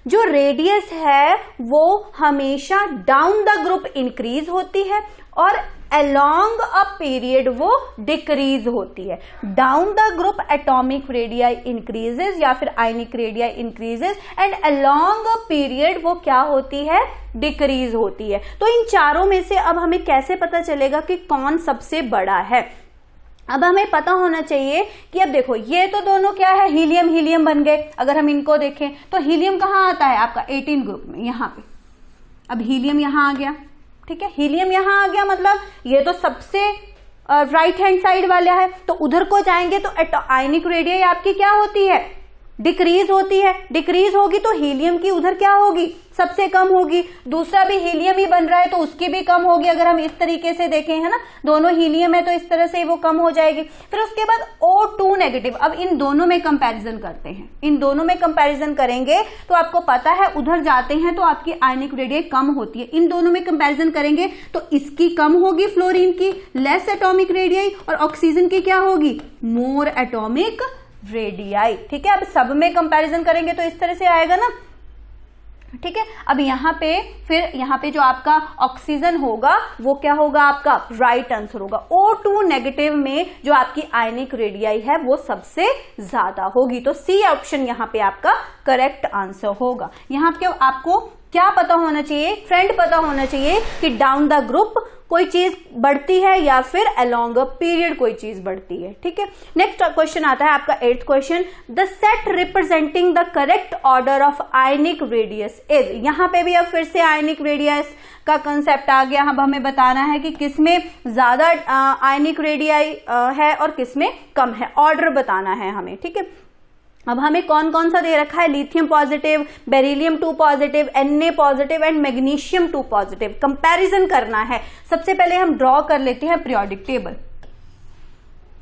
जो रेडियस है वो हमेशा डाउन द ग्रुप इंक्रीज होती है और अलोंग अ पीरियड वो डिक्रीज होती है। Down the group atomic radii increases या फिर ionic radii increases and along a period वो क्या होती है, डिक्रीज होती है। तो इन चारों में से अब हमें कैसे पता चलेगा कि कौन सबसे बड़ा है। अब हमें पता होना चाहिए कि अब देखो ये तो दोनों क्या है, हीलियम हीलियम बन गए। अगर हम इनको देखें तो हीलियम कहाँ आता है आपका 18 ग्रुप में, यहाँ पे। अब हीलियम यहाँ आ गया, ठीक है, हीलियम यहाँ आ गया, मतलब ये तो सबसे राइट हैंड साइड वाला है, तो उधर को जाएंगे तो आयनिक रेडियाई आपकी क्या होती है डिक्रीज होती है, डिक्रीज होगी तो हीलियम की उधर क्या होगी, सबसे कम होगी। दूसरा भी हीलियम ही बन रहा है तो उसकी भी कम होगी, अगर हम इस तरीके से देखें, है ना, दोनों हीलियम है तो इस तरह से वो कम हो जाएगी। फिर उसके बाद O2 नेगेटिव, अब इन दोनों में कंपैरिजन करते हैं, इन दोनों में कंपैरिजन करेंगे तो आपको पता है उधर जाते हैं तो आपकी आयनिक रेडियाई कम होती है। इन दोनों में कंपैरिजन करेंगे तो इसकी कम होगी, फ्लोरीन की लेस एटॉमिक रेडियाई, और ऑक्सीजन की क्या होगी, मोर एटॉमिक रेडियाई। ठीक है, अब सब में कंपैरिजन करेंगे तो इस तरह से आएगा ना। ठीक है, अब यहाँ पे फिर यहाँ पे जो आपका ऑक्सीजन होगा वो क्या होगा, आपका राइट आंसर होगा। O2 नेगेटिव में जो आपकी आयनिक रेडियाई है वो सबसे ज्यादा होगी, तो सी ऑप्शन यहाँ पे आपका करेक्ट आंसर होगा। यहाँ पे आपको क्या पता होना चाहिए, ट्रेंड पता होना चाहिए कि डाउन द ग्रुप कोई चीज बढ़ती है या फिर अलोंग अ पीरियड कोई चीज बढ़ती है। ठीक है, नेक्स्ट क्वेश्चन आता है आपका 8th question, the set representing the correct order of ionic radius is. यहां पे भी अब फिर से आयनिक रेडियस का कंसेप्ट आ गया। अब हमें बताना है कि किसमें ज्यादा आयनिक रेडियाई है और किसमें कम है, ऑर्डर बताना है हमें। ठीक है, अब हमें कौन कौन सा दे रखा है, lithium positive, beryllium 2 positive, Na positive and magnesium 2 positive. Comparison करना है। सबसे पहले हम ड्रॉ कर लेते हैं पीरियोडिक टेबल।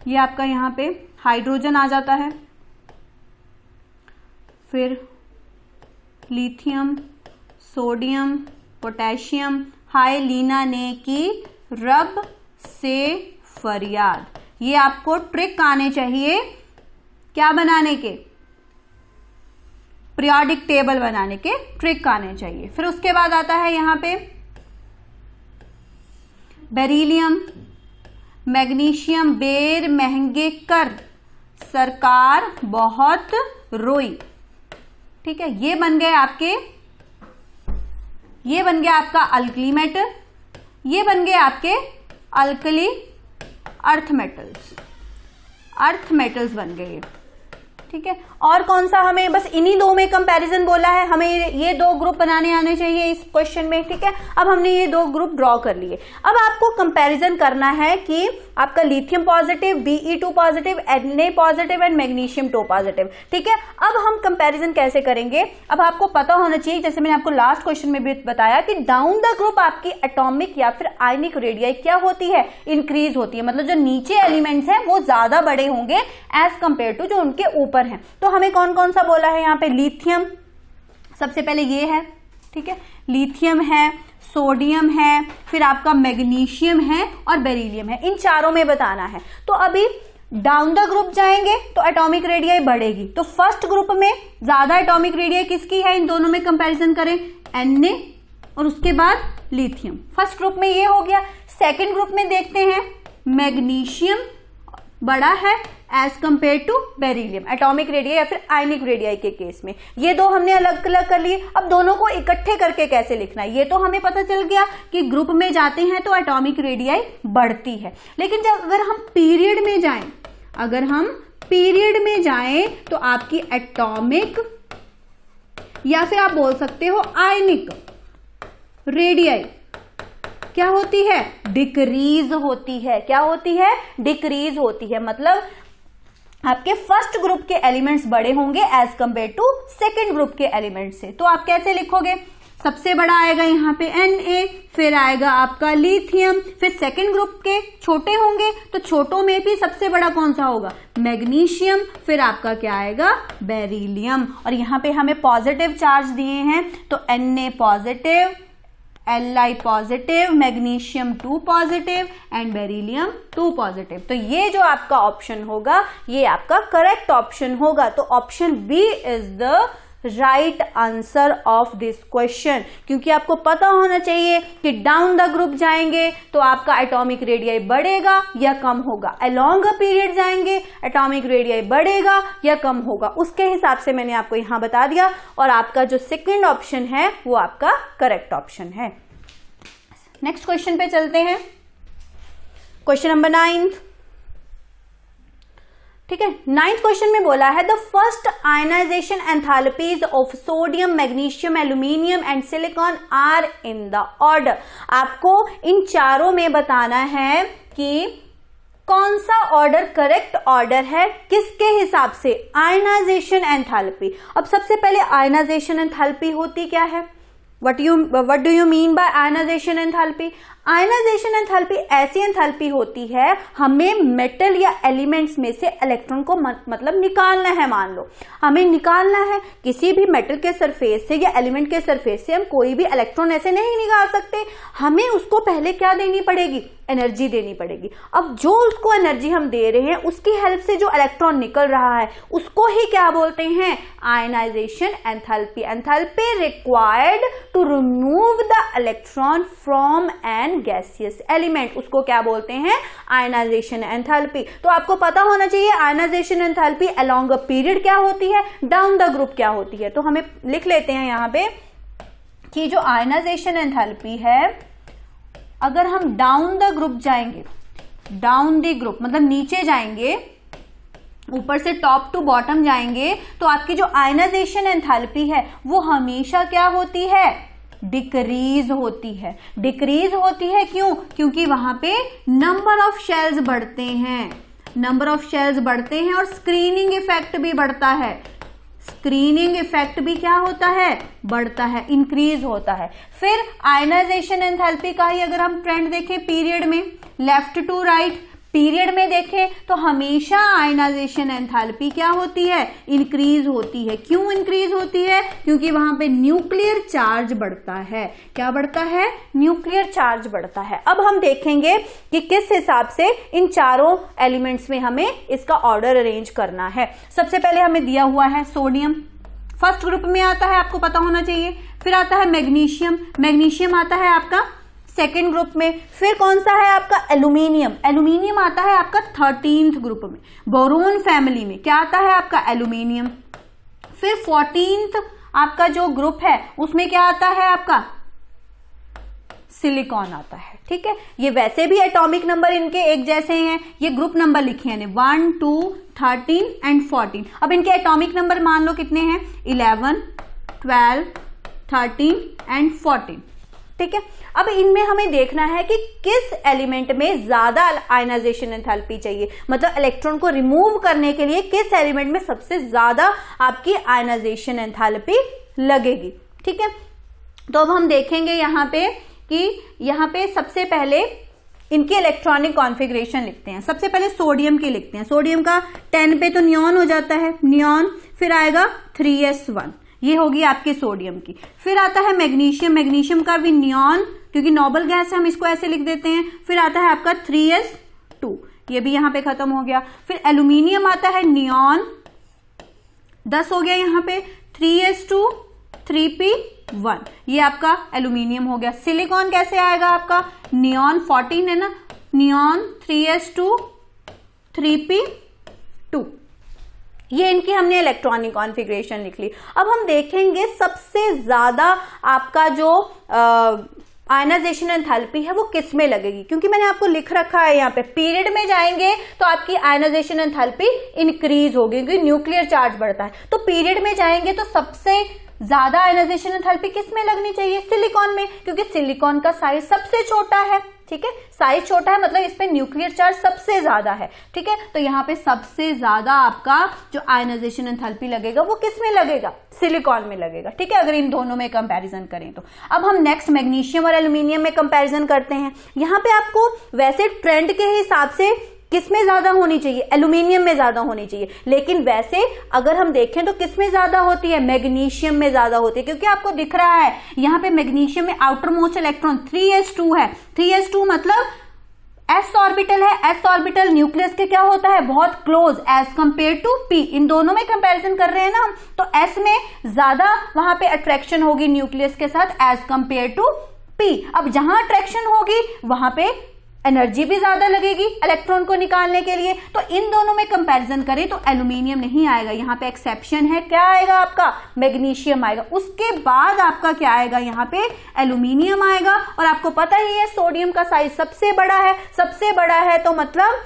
ये आपका यहां पे हाइड्रोजन आ जाता है, फिर लिथियम, सोडियम, पोटेशियम, हाय लीना ने की रब से फरियाद। ये आपको ट्रिक आने चाहिए क्या बनाने के, पीरियोडिक टेबल बनाने के ट्रिक आने चाहिए। फिर उसके बाद आता है यहां पे बेरिलियम, मैग्नीशियम, बेर महंगे कर, सरकार बहुत रोई। ठीक है, ये बन गए आपके, ये बन गया आपका अल्कली मेटल, ये बन गए आपके alkali earth metals, earth metals बन गए। ठीक है, और कौन सा, हमें बस इन्हीं दो में कंपैरिजन बोला है, हमें ये दो ग्रुप बनाने आने चाहिए इस क्वेश्चन में। ठीक है, अब हमने ये दो ग्रुप ड्रॉ कर लिए। अब आपको कंपैरिजन करना है कि आपका lithium positive, Be2 positive, Na positive and magnesium 2 positive. ठीक है, अब हम कंपैरिजन कैसे करेंगे, अब आपको पता होना चाहिए, जैसे मैंने आपको लास्ट क्वेश्चन में भी बताया कि डाउन द ग्रुप आपकी एटॉमिक या फिर आयनिक रेडियाई क्या होती है, इंक्रीज होती है। मतलब जो नीचे एलिमेंट्स हैं वो ज्यादा बड़े होंगे एज कंपेयर टू जो उनके ऊपर हैं। तो हमें कौन कौन सा बोला है यहाँ पे, लिथियम सबसे पहले ये है। ठीक है, लिथियम है, सोडियम है, फिर आपका मैग्नीशियम है और बेरिलियम है। इन चारों में बताना है। तो अभी डाउन द ग्रुप जाएंगे तो एटॉमिक रेडियाई बढ़ेगी, तो फर्स्ट ग्रुप में ज्यादा एटॉमिक रेडियाई किसकी है, इन दोनों में कंपैरिजन करें, Na और उसके बाद लिथियम। फर्स्ट ग्रुप में ये हो गया। सेकेंड ग्रुप में देखते हैं, मैग्नीशियम बड़ा है as compare to beryllium, atomic radii या फिर आयनिक रेडियाई के केस में। ये दो हमने अलग अलग कर लिए। अब दोनों को इकट्ठे करके कैसे लिखना है, ये तो हमें पता चल गया कि ग्रुप में जाते हैं तो एटॉमिक रेडियाई बढ़ती है। लेकिन जब अगर हम पीरियड में जाएं, अगर हम पीरियड में जाएं तो आपकी एटॉमिक या फिर आप बोल सकते हो आयनिक रेडियाई क्या होती है, डिक्रीज होती है। क्या होती है, डिक्रीज होती है। मतलब आपके फर्स्ट ग्रुप के एलिमेंट्स बड़े होंगे as compare to second group के एलिमेंट्स से। तो आप कैसे लिखोगे, सबसे बड़ा आएगा यहाँ पे Na, फिर आएगा आपका लिथियम, फिर सेकेंड ग्रुप के छोटे होंगे तो छोटों में भी सबसे बड़ा कौन सा होगा, मैग्नीशियम, फिर आपका क्या आएगा, बेरिलियम। और यहाँ पे हमें पॉजिटिव चार्ज दिए हैं तो Na positive, Li positive, magnesium 2 positive and beryllium 2 positive. तो ये जो आपका ऑप्शन होगा ये आपका करेक्ट ऑप्शन होगा। तो option B is the right answer of this question, क्योंकि आपको पता होना चाहिए कि डाउन द ग्रुप जाएंगे तो आपका एटॉमिक रेडियाई बढ़ेगा या कम होगा, अलोंग अ पीरियड जाएंगे एटॉमिक रेडियाई बढ़ेगा या कम होगा। उसके हिसाब से मैंने आपको यहां बता दिया और आपका जो सेकंड ऑप्शन है वो आपका करेक्ट ऑप्शन है। नेक्स्ट क्वेश्चन पे चलते हैं, क्वेश्चन नंबर 9। ठीक है, 9th क्वेश्चन में बोला है the first ionisation enthalpies of sodium, magnesium, aluminium and silicon are in the order. आपको इन चारों में बताना है कि कौन सा ऑर्डर करेक्ट ऑर्डर है, किसके हिसाब से, आयनाइजेशन एंथैल्पी। अब सबसे पहले आयनाइजेशन एंथैल्पी होती क्या है, what do you mean by ionisation enthalpy? Ionisation enthalpy ऐसी एंथैल्पी होती है, हमें मेटल या एलिमेंट्स में से इलेक्ट्रॉन को मतलब निकालना है। मान लो हमें निकालना है किसी भी मेटल के सरफेस से या एलिमेंट के सरफेस से हम कोई भी इलेक्ट्रॉन ऐसे नहीं निकाल सकते, हमें उसको पहले क्या देनी पड़ेगी, एनर्जी देनी पड़ेगी। अब जो उसको एनर्जी हम दे रहे हैं उसकी हेल्प से जो इलेक्ट्रॉन निकल रहा है उसको ही क्या बोलते हैं, ionisation enthalpy. Enthalpy required to remove the electron from an gaseous element, उसको क्या बोलते हैं, आयनाइजेशन एंथैल्पी। तो आपको पता होना चाहिए ionisation enthalpy along a period क्या होती है, डाउन द ग्रुप क्या होती है। तो हमें लिख लेते हैं यहां पे कि जो आयनाइजेशन एंथैल्पी है, अगर हम डाउन द ग्रुप जाएंगे, डाउन द ग्रुप मतलब नीचे जाएंगे, ऊपर से टॉप टू बॉटम जाएंगे, तो आपकी जो आयनाइजेशन एंथैल्पी है वो हमेशा क्या होती है, डिक्रीज होती है। डिक्रीज होती है क्यों, क्योंकि वहां पे नंबर ऑफ शेल्स बढ़ते हैं, नंबर ऑफ शेल्स बढ़ते हैं और स्क्रीनिंग इफेक्ट भी बढ़ता है। स्क्रीनिंग इफेक्ट भी क्या होता है, बढ़ता है, इंक्रीज होता है। फिर आयनाइजेशन एंथैल्पी का ही अगर हम ट्रेंड देखें पीरियड में, लेफ्ट टू राइट पीरियड में देखें तो हमेशा आयनाइजेशन एंथैल्पी क्या होती है, इंक्रीज होती है। क्यों इंक्रीज होती है, क्योंकि वहां पे न्यूक्लियर चार्ज बढ़ता है। क्या बढ़ता है, न्यूक्लियर चार्ज बढ़ता है। अब हम देखेंगे कि किस हिसाब से इन चारों एलिमेंट्स में हमें इसका ऑर्डर अरेंज करना है। सबसे पहले हमें दिया हुआ है सोडियम, फर्स्ट ग्रुप में आता है, आपको पता होना चाहिए। फिर आता है मैग्नीशियम, मैग्नीशियम आता है आपका सेकेंड ग्रुप में। फिर कौन सा है आपका, एल्यूमिनियम, एल्यूमिनियम आता है आपका 13th ग्रुप में। बोरोन फैमिली में क्या आता है आपका, एल्यूमिनियम। फिर 14th आपका जो ग्रुप है उसमें क्या आता है आपका, सिलिकॉन आता है। ठीक है, ये वैसे भी एटॉमिक नंबर इनके एक जैसे हैं, ये ग्रुप नंबर लिखे हैं 1, 2, 13 एंड 14। अब इनके एटॉमिक नंबर मान लो कितने हैं, 11, 12, 13 एंड 14। ठीक है, अब इनमें हमें देखना है कि किस एलिमेंट में ज्यादा आयनाइजेशन एंथैल्पी चाहिए, मतलब इलेक्ट्रॉन को रिमूव करने के लिए किस एलिमेंट में सबसे ज्यादा आपकी आयनाइजेशन एंथैल्पी लगेगी। ठीक है, तो अब हम देखेंगे यहाँ पे कि यहाँ पे सबसे पहले इनकी इलेक्ट्रॉनिक कॉन्फ़िगरेशन लिखते हैं। सबसे पहले सोडियम की लिखते हैं। सोडियम का 10 पे तो नियॉन हो जाता है, नियॉन। फिर आएगा 3s1, ये होगी आपकी सोडियम की। फिर आता है मैग्नीशियम, मैग्नीशियम का भी नियॉन, क्योंकि नोबल गैस है हम इसको ऐसे लिख देते हैं। फिर आता है आपका 3s2, ये भी यहां पे खत्म हो गया। फिर एल्यूमिनियम आता है नियॉन, 10 हो गया यहाँ पे, 3s2, 3p1, ये आपका एल्यूमिनियम हो गया। सिलिकॉन कैसे आएगा आपका, नियॉन 14 है ना, नियॉन 3s2, 3p2, ये इनकी हमने इलेक्ट्रॉनिक कॉन्फ़िगरेशन लिख ली। अब हम देखेंगे सबसे ज्यादा आपका जो आयनाइजेशन एंथैल्पी है वो किस में लगेगी, क्योंकि मैंने आपको लिख रखा है यहाँ पे पीरियड में जाएंगे तो आपकी आयनाइजेशन एंथैल्पी इंक्रीज होगी क्योंकि न्यूक्लियर चार्ज बढ़ता है। तो पीरियड में जाएंगे तो सबसे ज्यादा आयनाइजेशन एंथैल्पी किस में लगनी चाहिए, सिलिकॉन में, क्योंकि सिलिकॉन का साइज सबसे छोटा है। ठीक है, साइज छोटा है मतलब इस पे न्यूक्लियर चार्ज सबसे ज्यादा है। ठीक है, तो यहाँ पे सबसे ज्यादा आपका जो आयनाइजेशन एंथैल्पी लगेगा वो किस में लगेगा, सिलिकॉन में लगेगा। ठीक है, अगर इन दोनों में कंपैरिजन करें तो। अब हम नेक्स्ट मैग्नीशियम और एल्यूमिनियम में कंपैरिजन करते हैं। यहाँ पे आपको वैसे ट्रेंड के हिसाब से किस में ज्यादा होनी चाहिए, एल्यूमिनियम में ज्यादा होनी चाहिए, लेकिन वैसे अगर हम देखें तो किस में ज्यादा होती है, मैग्नीशियम में ज्यादा होती है, क्योंकि आपको दिख रहा है यहाँ पे मैग्नीशियम में आउटर मोस्ट इलेक्ट्रॉन 3s2 है। 3s2 मतलब s ऑर्बिटल है, s ऑर्बिटल न्यूक्लियस के क्या होता है, बहुत close as compare to p। इन दोनों में कंपैरिजन कर रहे हैं ना हम, तो s में ज्यादा वहां पे अट्रैक्शन होगी न्यूक्लियस के साथ एज कंपेयर टू p। अब जहां अट्रैक्शन होगी वहां पे एनर्जी भी ज्यादा लगेगी इलेक्ट्रॉन को निकालने के लिए। तो इन दोनों में कंपैरिजन करें तो एल्यूमिनियम नहीं आएगा, यहाँ पे एक्सेप्शन है, क्या आएगा आपका, मैग्नीशियम आएगा। उसके बाद आपका क्या आएगा, यहाँ पे एल्यूमिनियम आएगा। और आपको पता ही है सोडियम का साइज सबसे बड़ा है, सबसे बड़ा है तो मतलब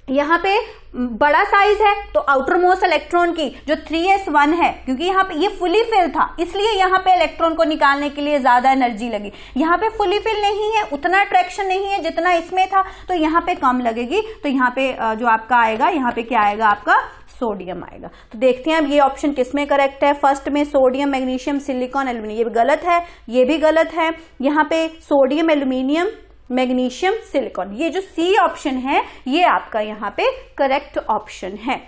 यहाँ पे बड़ा साइज है तो आउटर मोस्ट इलेक्ट्रॉन की जो 3s1 है, क्योंकि यहाँ पे ये फुली फिल था इसलिए यहाँ पे इलेक्ट्रॉन को निकालने के लिए ज्यादा एनर्जी लगी। यहाँ पे फुली फिल नहीं है, उतना अट्रैक्शन नहीं है जितना इसमें था, तो यहाँ पे कम लगेगी। तो यहाँ पे जो आपका आएगा, यहाँ पे क्या आएगा आपका सोडियम आएगा। तो देखते हैं अब ये ऑप्शन किसमें करेक्ट है। फर्स्ट में सोडियम, मैग्नीशियम, सिलिकॉन, एल्यूमिनियम, ये गलत है, ये भी गलत है। यहाँ पे सोडियम, एल्यूमिनियम, मैग्नीशियम, सिलिकॉन, ये जो सी ऑप्शन है ये आपका यहाँ पे करेक्ट ऑप्शन है।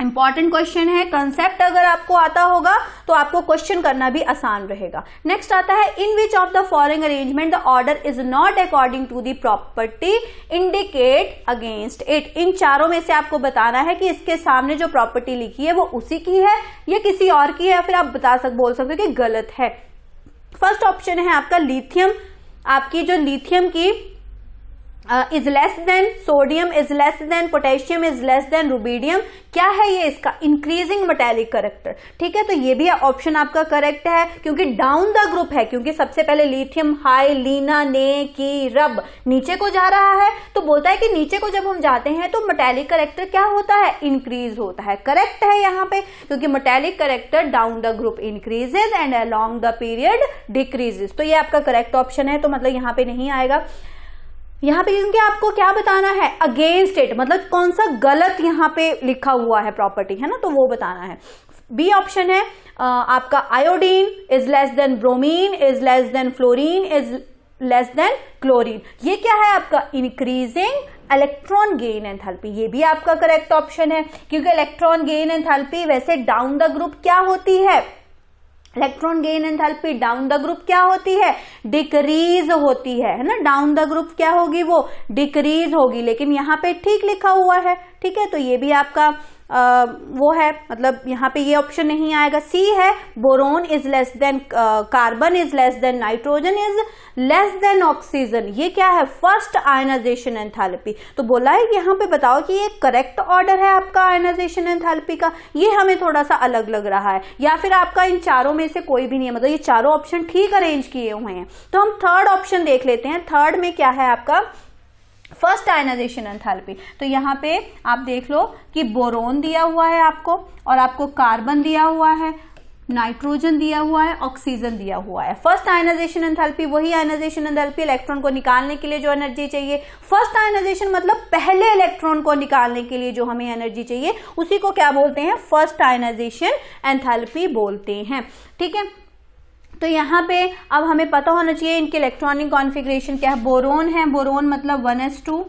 इंपॉर्टेंट क्वेश्चन है, कंसेप्ट अगर आपको आता होगा तो आपको क्वेश्चन करना भी आसान रहेगा। नेक्स्ट आता है, in which of the following arrangement the order is not according to the property indicate against it. इन चारों में से आपको बताना है कि इसके सामने जो प्रॉपर्टी लिखी है वो उसी की है या किसी और की है, फिर आप बोल सकते हो कि गलत है। फर्स्ट ऑप्शन है आपका लिथियम, आपकी जो लिथियम की is less than sodium, is less than potassium, is less than rubidium. क्या है ये इसका इंक्रीजिंग मेटेलिक कैरेक्टर। ठीक है, तो ये भी ऑप्शन आपका करेक्ट है क्योंकि डाउन द ग्रुप है, क्योंकि सबसे पहले लिथियम हाई, लीना, ने, की, रब नीचे को जा रहा है, तो बोलता है कि नीचे को जब हम जाते हैं तो मेटेलिक कैरेक्टर क्या होता है, इंक्रीज होता है। करेक्ट है यहाँ पे, क्योंकि metallic character down the group increases and along the period decreases. तो ये आपका करेक्ट ऑप्शन है, तो मतलब यहाँ पे नहीं आएगा। यहाँ पे क्योंकि आपको क्या बताना है, अगेंस्ट इट, मतलब कौन सा गलत यहाँ पे लिखा हुआ है प्रॉपर्टी, है ना, तो वो बताना है। बी ऑप्शन है आपका iodine is less than bromine, is less than fluorine, is less than chlorine. ये क्या है आपका इंक्रीजिंग इलेक्ट्रॉन गेन एंथैल्पी। ये भी आपका करेक्ट ऑप्शन है, क्योंकि इलेक्ट्रॉन गेन एंथैल्पी वैसे डाउन द ग्रुप क्या होती है, electron gain enthalpy down the group क्या होती है, डिक्रीज होती है ना। डाउन द ग्रुप क्या होगी, वो डिक्रीज होगी, लेकिन यहाँ पे ठीक लिखा हुआ है। ठीक है, तो ये भी आपका वो है, मतलब यहाँ पे ये ऑप्शन नहीं आएगा। सी है boron is less than carbon, is less than nitrogen, is less than oxygen. ये क्या है, फर्स्ट आयनाइजेशन एंथैल्पी। तो बोला है यहाँ पे बताओ कि ये करेक्ट ऑर्डर है आपका आयनाइजेशन एंथैल्पी का, ये हमें थोड़ा सा अलग लग रहा है, या फिर आपका इन चारों में से कोई भी नहीं है, मतलब ये चारों ऑप्शन ठीक अरेंज किए हुए हैं। तो हम थर्ड ऑप्शन देख लेते हैं। थर्ड में क्या है आपका, फर्स्ट आयनाइजेशन एंथैल्पी। तो यहाँ पे आप देख लो कि बोरोन दिया हुआ है आपको, और आपको कार्बन दिया हुआ है, नाइट्रोजन दिया हुआ है, ऑक्सीजन दिया हुआ है। फर्स्ट आयनाइजेशन एंथैल्पी वही आयनाइजेशन एंथैल्पी, इलेक्ट्रॉन को निकालने के लिए जो एनर्जी चाहिए। फर्स्ट आयनाइजेशन मतलब पहले इलेक्ट्रॉन को निकालने के लिए जो हमें एनर्जी चाहिए, उसी को क्या बोलते हैं, फर्स्ट आयनाइजेशन एंथैल्पी बोलते हैं। ठीक है, तो यहाँ पे अब हमें पता होना चाहिए इनके इलेक्ट्रॉनिक कॉन्फ़िगरेशन क्या है। बोरोन है, बोरोन मतलब 1s2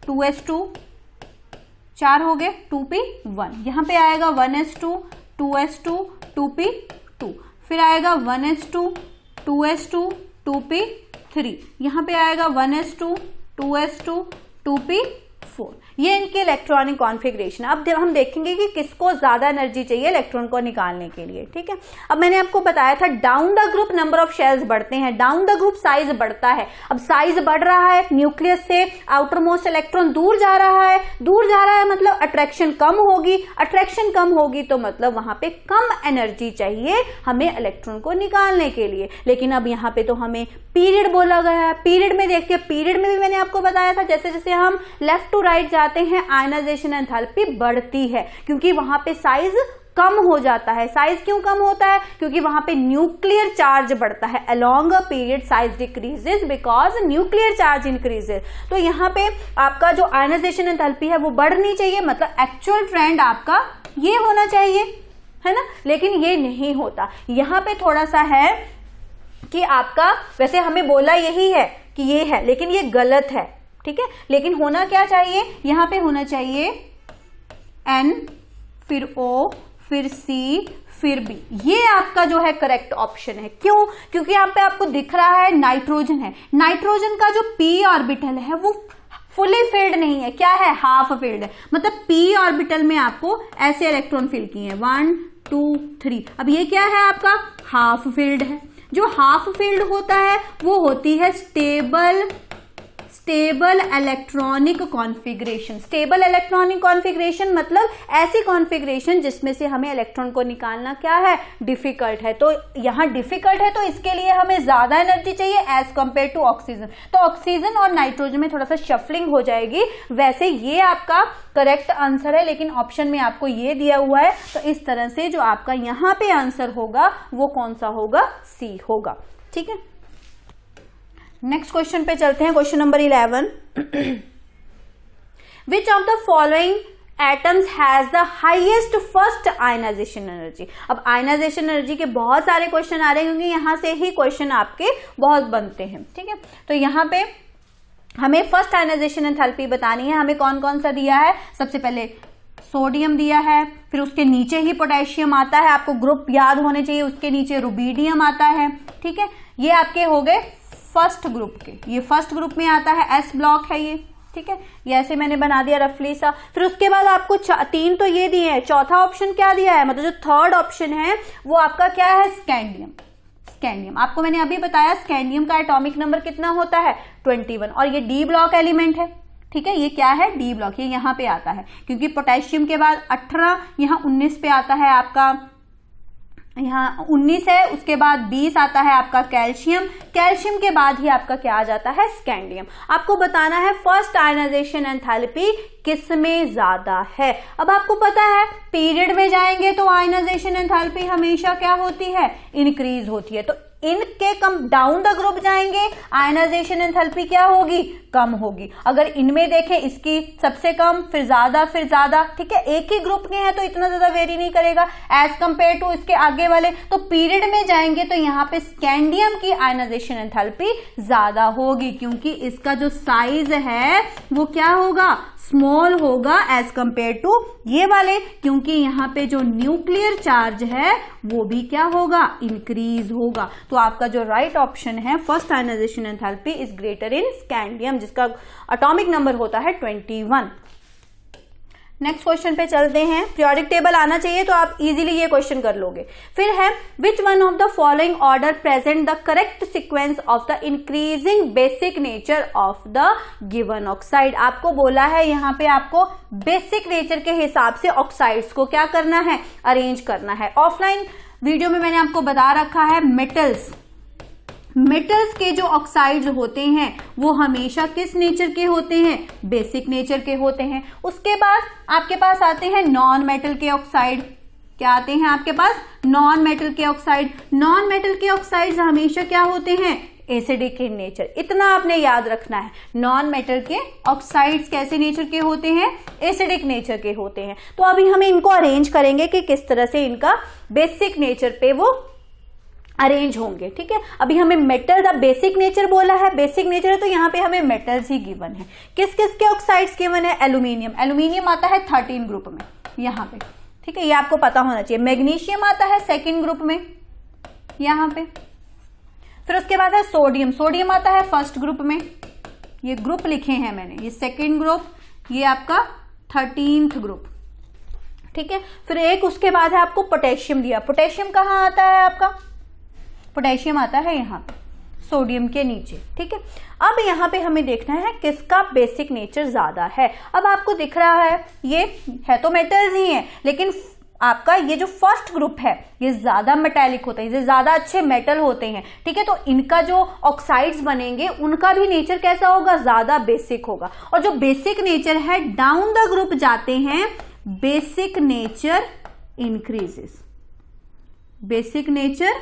2s2 4 हो गए 2p1। यहाँ पे आएगा 1s2 2s2 2p2, फिर आएगा 1s2 2s2 2p3, यहाँ पे आएगा 1s2 2s2 2p4। ये इनके इलेक्ट्रॉनिक कॉन्फ़िगरेशन। अब हम देखेंगे कि किसको ज्यादा एनर्जी चाहिए इलेक्ट्रॉन को निकालने के लिए। ठीक है, अब मैंने आपको बताया था down the group number of shells बढ़ते हैं, डाउन द ग्रुप साइज बढ़ता है। अब साइज बढ़ रहा है, न्यूक्लियस से आउटर मोस्ट इलेक्ट्रॉन दूर जा रहा है, दूर जा रहा है मतलब अट्रैक्शन कम होगी, अट्रैक्शन कम होगी तो मतलब वहां पे कम एनर्जी चाहिए हमें इलेक्ट्रॉन को निकालने के लिए। लेकिन अब यहाँ पे तो हमें पीरियड बोला गया है। पीरियड में देखिए, पीरियड में भी मैंने आपको बताया था जैसे जैसे हम लेफ्ट टू राइट जाते हैं आयनाइजेशन एंथैल्पी बढ़ती है, क्योंकि वहां पे साइज कम हो जाता है। साइज क्यों कम होता है, क्योंकि वहां पे न्यूक्लियर चार्ज बढ़ता है। Along a period size decreases because nuclear charge increases. तो यहाँ पे आपका जो आयनाइजेशन एंथैल्पी है वो बढ़नी चाहिए, मतलब एक्चुअल ट्रेंड आपका ये होना चाहिए, है ना, लेकिन ये नहीं होता। यहाँ पे थोड़ा सा है कि आपका वैसे हमें बोला यही है कि ये है, लेकिन ये गलत है। ठीक है, लेकिन होना क्या चाहिए, यहां पे होना चाहिए N फिर O फिर C फिर B। ये आपका जो है करेक्ट ऑप्शन है। क्यों, क्योंकि यहां पे आपको दिख रहा है नाइट्रोजन है, नाइट्रोजन का जो p ऑर्बिटल है वो फुली फिल्ड नहीं है, क्या है, हाफ फिल्ड है। मतलब p ऑर्बिटल में आपको ऐसे इलेक्ट्रॉन फिल किए हैं 1 2 3। अब ये क्या है आपका हाफ फिल्ड है। जो हाफ फिल्ड होता है वो होती है stable stable electronic configuration. Stable electronic configuration मतलब ऐसी कॉन्फ़िगरेशन जिसमें से हमें इलेक्ट्रॉन को निकालना क्या है, डिफिकल्ट है। तो यहां डिफिकल्ट है तो इसके लिए हमें ज्यादा एनर्जी चाहिए एज कंपेयर टू ऑक्सीजन। तो ऑक्सीजन और नाइट्रोजन में थोड़ा सा शफलिंग हो जाएगी। वैसे ये आपका करेक्ट आंसर है, लेकिन ऑप्शन में आपको ये दिया हुआ है, तो इस तरह से जो आपका यहां पे आंसर होगा वो कौन सा होगा, सी होगा। ठीक है, नेक्स्ट क्वेश्चन पे चलते हैं। Question number 11, which of the following atoms has the highest first ionisation energy. अब आयनाइजेशन एनर्जी के बहुत सारे क्वेश्चन आ रहे हैं क्योंकि यहां से ही क्वेश्चन आपके बहुत बनते हैं। ठीक है, तो यहां पे हमें फर्स्ट आयनाइजेशन एंथैल्पी बतानी है। हमें कौन कौन सा दिया है, सबसे पहले सोडियम दिया है, फिर उसके नीचे ही पोटेशियम आता है, आपको ग्रुप याद होने चाहिए, उसके नीचे रुबीडियम आता है। ठीक है, ये आपके हो गए फर्स्ट ग्रुप के, ये फर्स्ट ग्रुप में आता है, एस ब्लॉक है ये। ठीक है, ये ऐसे मैंने बना दिया रफली सा। फिर उसके बाद आपको 3 तो ये दिए हैं, चौथा ऑप्शन क्या दिया है, मतलब जो थर्ड ऑप्शन है वो आपका क्या है, स्कैंडियम। स्कैंडियम आपको मैंने अभी बताया, स्कैंडियम का एटॉमिक नंबर कितना होता है, 21, और ये डी ब्लॉक एलिमेंट है। ठीक है, ये क्या है, डी ब्लॉक, ये यहां पे आता है क्योंकि पोटेशियम के बाद 18, यहां 19 पे आता है आपका, यहाँ 19 है, उसके बाद 20 आता है आपका कैल्शियम। कैल्शियम के बाद ही आपका क्या आ जाता है, स्कैंडियम। आपको बताना है फर्स्ट आयनाइजेशन एंथैल्पी किस में ज्यादा है। अब आपको पता है पीरियड में जाएंगे तो आयनाइजेशन एंथैल्पी हमेशा क्या होती है, इंक्रीज होती है। तो इनके कम डाउन द ग्रुप जाएंगे, आयनाइजेशन एंथैल्पी क्या होगी, कम होगी। अगर इनमें देखें, इसकी सबसे कम, फिर ज्यादा, फिर ज्यादा। ठीक है, एक ही ग्रुप के हैं तो इतना ज्यादा वेरी नहीं करेगा एज कंपेयर टू इसके आगे वाले। तो पीरियड में जाएंगे तो यहाँ पे स्कैंडियम की आयनाइजेशन एंथैल्पी ज्यादा होगी क्योंकि इसका जो साइज है वो क्या होगा, स्मॉल होगा एज कंपेयर टू ये वाले, क्योंकि यहाँ पे जो न्यूक्लियर चार्ज है वो भी क्या होगा, इंक्रीज होगा। तो आपका जो राइट ऑप्शन है first ionisation enthalpy is greater in scandium, जिसका एटॉमिक नंबर होता है 21। नेक्स्ट क्वेश्चन पे चलते हैं। पीरियोडिक टेबल आना चाहिए तो आप इजीली ये क्वेश्चन कर लोगे। फिर है which one of the following order present the correct sequence of the increasing basic nature of the given oxide. आपको बोला है यहाँ पे आपको बेसिक नेचर के हिसाब से ऑक्साइड्स को क्या करना है, अरेंज करना है। ऑफलाइन वीडियो में मैंने आपको बता रखा है मेटल्स के जो ऑक्साइड्स होते हैं वो हमेशा किस नेचर के होते हैं, बेसिक नेचर के होते हैं। उसके बाद आपके पास आते हैं नॉन मेटल के ऑक्साइड। क्या आते हैं आपके पास, नॉन मेटल के ऑक्साइड। नॉन मेटल के ऑक्साइड्स हमेशा क्या होते हैं, एसिडिक इन नेचर। इतना आपने याद रखना है, नॉन मेटल के ऑक्साइड्स कैसे नेचर के होते हैं, एसिडिक नेचर के होते हैं। तो अभी हमें इनको अरेंज करेंगे कि किस तरह से इनका बेसिक नेचर पे वो अरेंज होंगे। ठीक है, अभी हमें मेटल का बेसिक नेचर बोला है, बेसिक नेचर है तो यहाँ पे हमें मेटल्स ही गिवन है। किस किस के ऑक्साइड्स गिवन है, एल्यूमिनियम। एल्यूमिनियम आता है 13 ग्रुप में यहाँ पे। ठीक है, ये आपको पता होना चाहिए। मैग्नीशियम आता है 2nd ग्रुप में यहाँ पे। फिर उसके बाद है सोडियम। सोडियम आता है 1st ग्रुप में, ये ग्रुप लिखे हैं मैंने, ये 2nd ग्रुप, ये आपका 13th ग्रुप। ठीक है, फिर एक उसके बाद है आपको पोटेशियम दिया। पोटेशियम कहाँ आता है आपका, पोटेशियम आता है यहाँ पे सोडियम के नीचे। ठीक है, अब यहाँ पे हमें देखना है किसका बेसिक नेचर ज्यादा है। अब आपको दिख रहा है ये है तो मेटल्स ही हैं, लेकिन आपका ये जो फर्स्ट ग्रुप है ये ज्यादा मेटेलिक होता है, ये ज्यादा अच्छे मेटल होते हैं। ठीक है, तो इनका जो ऑक्साइड्स बनेंगे उनका भी नेचर कैसा होगा, ज्यादा बेसिक होगा। और जो बेसिक नेचर है डाउन द ग्रुप जाते हैं, basic nature increases, basic nature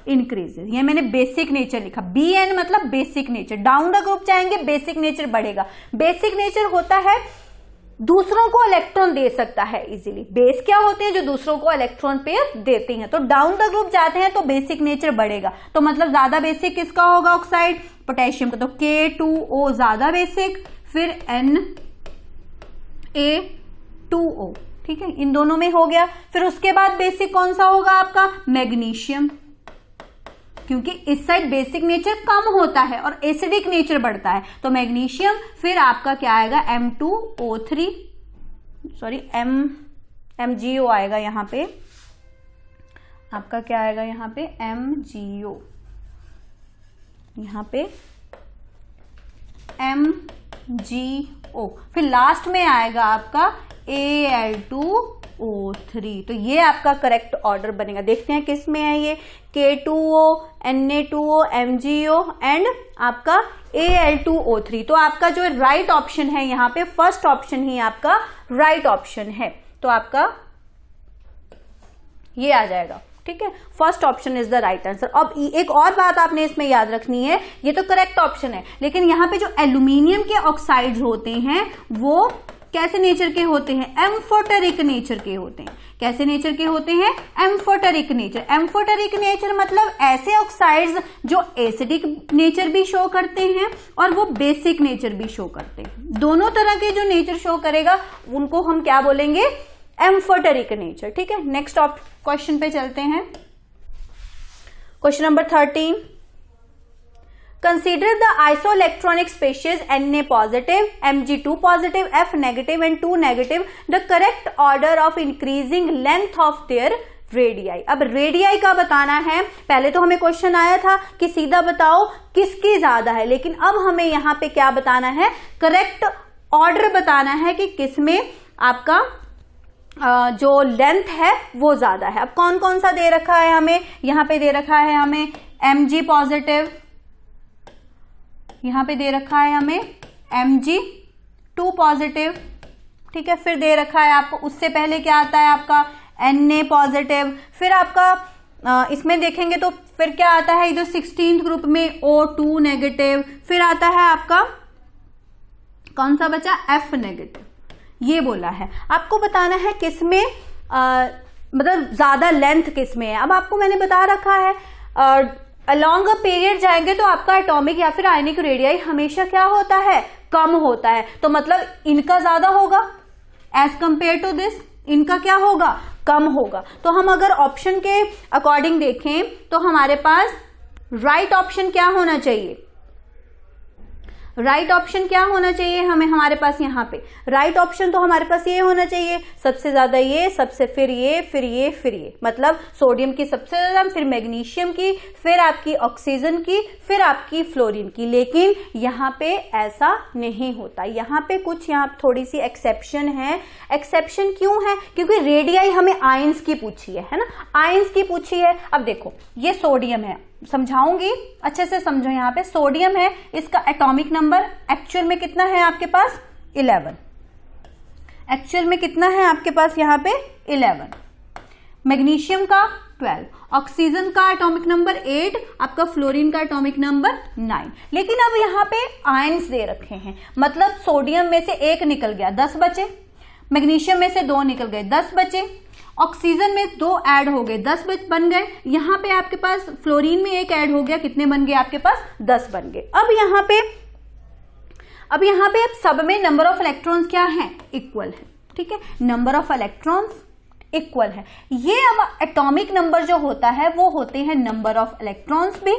increases. ये मैंने बेसिक नेचर लिखा, BN मतलब basic nature. Down the group जाएंगे बेसिक नेचर बढ़ेगा। बेसिक नेचर होता है दूसरों को इलेक्ट्रॉन दे सकता है इजीली। बेस क्या होते हैं, जो दूसरों को इलेक्ट्रॉन पेयर देते हैं। तो डाउन द ग्रुप जाते हैं तो बेसिक नेचर बढ़ेगा। तो मतलब ज्यादा बेसिक किसका होगा ऑक्साइड, पोटेशियम का। तो K2O ज्यादा बेसिक, फिर Na2O। ठीक है, इन दोनों में हो गया। फिर उसके बाद बेसिक कौन सा होगा आपका, मैग्नीशियम, क्योंकि इस साइड बेसिक नेचर कम होता है और एसिडिक नेचर बढ़ता है। तो मैग्नीशियम। फिर आपका क्या आएगा, M2O3, सॉरी MgO आएगा यहाँ पे, आपका क्या आएगा यहाँ पे, MgO। यहाँ पे MgO, फिर लास्ट में आएगा आपका Al2O3। तो ये आपका करेक्ट ऑर्डर बनेगा। देखते हैं किस में है ये, K2O, Na2O, MgO एंड आपका Al2O3। तो आपका जो राइट ऑप्शन है यहाँ पे फर्स्ट ऑप्शन ही आपका राइट ऑप्शन है। तो आपका ये आ जाएगा, ठीक है, first option is the right answer. अब एक और बात आपने इसमें याद रखनी है, ये तो करेक्ट ऑप्शन है, लेकिन यहाँ पे जो एल्यूमिनियम के ऑक्साइड्स होते हैं वो कैसे नेचर के होते हैं, एम्फोटेरिक नेचर के होते हैं। कैसे नेचर के होते हैं, एम्फोटेरिक नेचर। एम्फोटेरिक नेचर मतलब ऐसे ऑक्साइड्स जो एसिडिक नेचर भी शो करते हैं और वो बेसिक नेचर भी शो करते हैं। दोनों तरह के जो नेचर शो करेगा उनको हम क्या बोलेंगे, एम्फोटेरिक नेचर, ठीक है। नेक्स्ट क्वेश्चन पे चलते हैं। Question number 13, consider the isoelectronic species Na positive, Mg2 positive, F negative and 2 negative, the correct order of increasing length of their radii. अब रेडियाई का बताना है। पहले तो हमें क्वेश्चन आया था कि सीधा बताओ किसकी ज्यादा है, लेकिन अब हमें यहां पे क्या बताना है, करेक्ट ऑर्डर बताना है कि किसमें आपका जो लेंथ है वो ज्यादा है। अब कौन कौन सा दे रखा है हमें, यहां पे दे रखा है हमें Mg पॉजिटिव, यहां पे दे रखा है हमें Mg2 पॉजिटिव, ठीक है। फिर दे रखा है आपको, उससे पहले क्या आता है आपका Na पॉजिटिव, फिर आपका इसमें देखेंगे तो फिर क्या आता है इधर 16th ग्रुप में O2 नेगेटिव, फिर आता है आपका कौन सा बचा, F नेगेटिव। ये बोला है आपको बताना है किसमें मतलब ज्यादा लेंथ किसमें है। अब आपको मैंने बता रखा है अलोंग अ पीरियड जाएंगे तो आपका एटॉमिक या फिर आयनिक रेडियाई हमेशा क्या होता है, कम होता है। तो मतलब इनका ज्यादा होगा एज कंपेयर टू दिस, इनका क्या होगा, कम होगा। तो हम अगर ऑप्शन के अकॉर्डिंग देखें तो हमारे पास राइट ऑप्शन क्या होना चाहिए, राइट ऑप्शन क्या होना चाहिए हमें, हमारे पास यहाँ पे राइट ऑप्शन तो हमारे पास ये होना चाहिए, सबसे ज्यादा ये, सबसे फिर ये, फिर ये, फिर ये, मतलब सोडियम की सबसे ज्यादा, फिर मैग्नीशियम की, फिर आपकी ऑक्सीजन की, फिर आपकी फ्लोरीन की। लेकिन यहाँ पे ऐसा नहीं होता, यहाँ पे कुछ यहाँ थोड़ी सी एक्सेप्शन है। एक्सेप्शन क्यों है, क्योंकि रेडियाई हमें आयंस की पूछी है ना, आयंस की पूछी है। अब देखो ये सोडियम है, समझाऊंगी अच्छे से समझो। यहाँ पे सोडियम है, इसका एटॉमिक नंबर एक्चुअल में कितना है आपके पास, 11। एक्चुअल में कितना है आपके पास यहाँ पे 11। मैग्नीशियम का 12, ऑक्सीजन का एटॉमिक नंबर 8, आपका फ्लोरीन का एटॉमिक नंबर 9। लेकिन अब यहाँ पे आयंस दे रखे हैं, मतलब सोडियम में से 1 निकल गया 10 बचे, मैग्नीशियम में से 2 निकल गए 10 बचे, ऑक्सीजन में 2 ऐड हो गए 10 बन गए, यहाँ पे आपके पास फ्लोरीन में 1 ऐड हो गया, कितने बन गए आपके पास 10 बन गए। अब यहाँ पे अब सब में नंबर ऑफ इलेक्ट्रॉन्स क्या है, इक्वल है, ठीक है, नंबर ऑफ इलेक्ट्रॉन्स इक्वल है। ये अब एटॉमिक नंबर जो होता है वो होते हैं नंबर ऑफ इलेक्ट्रॉन्स भी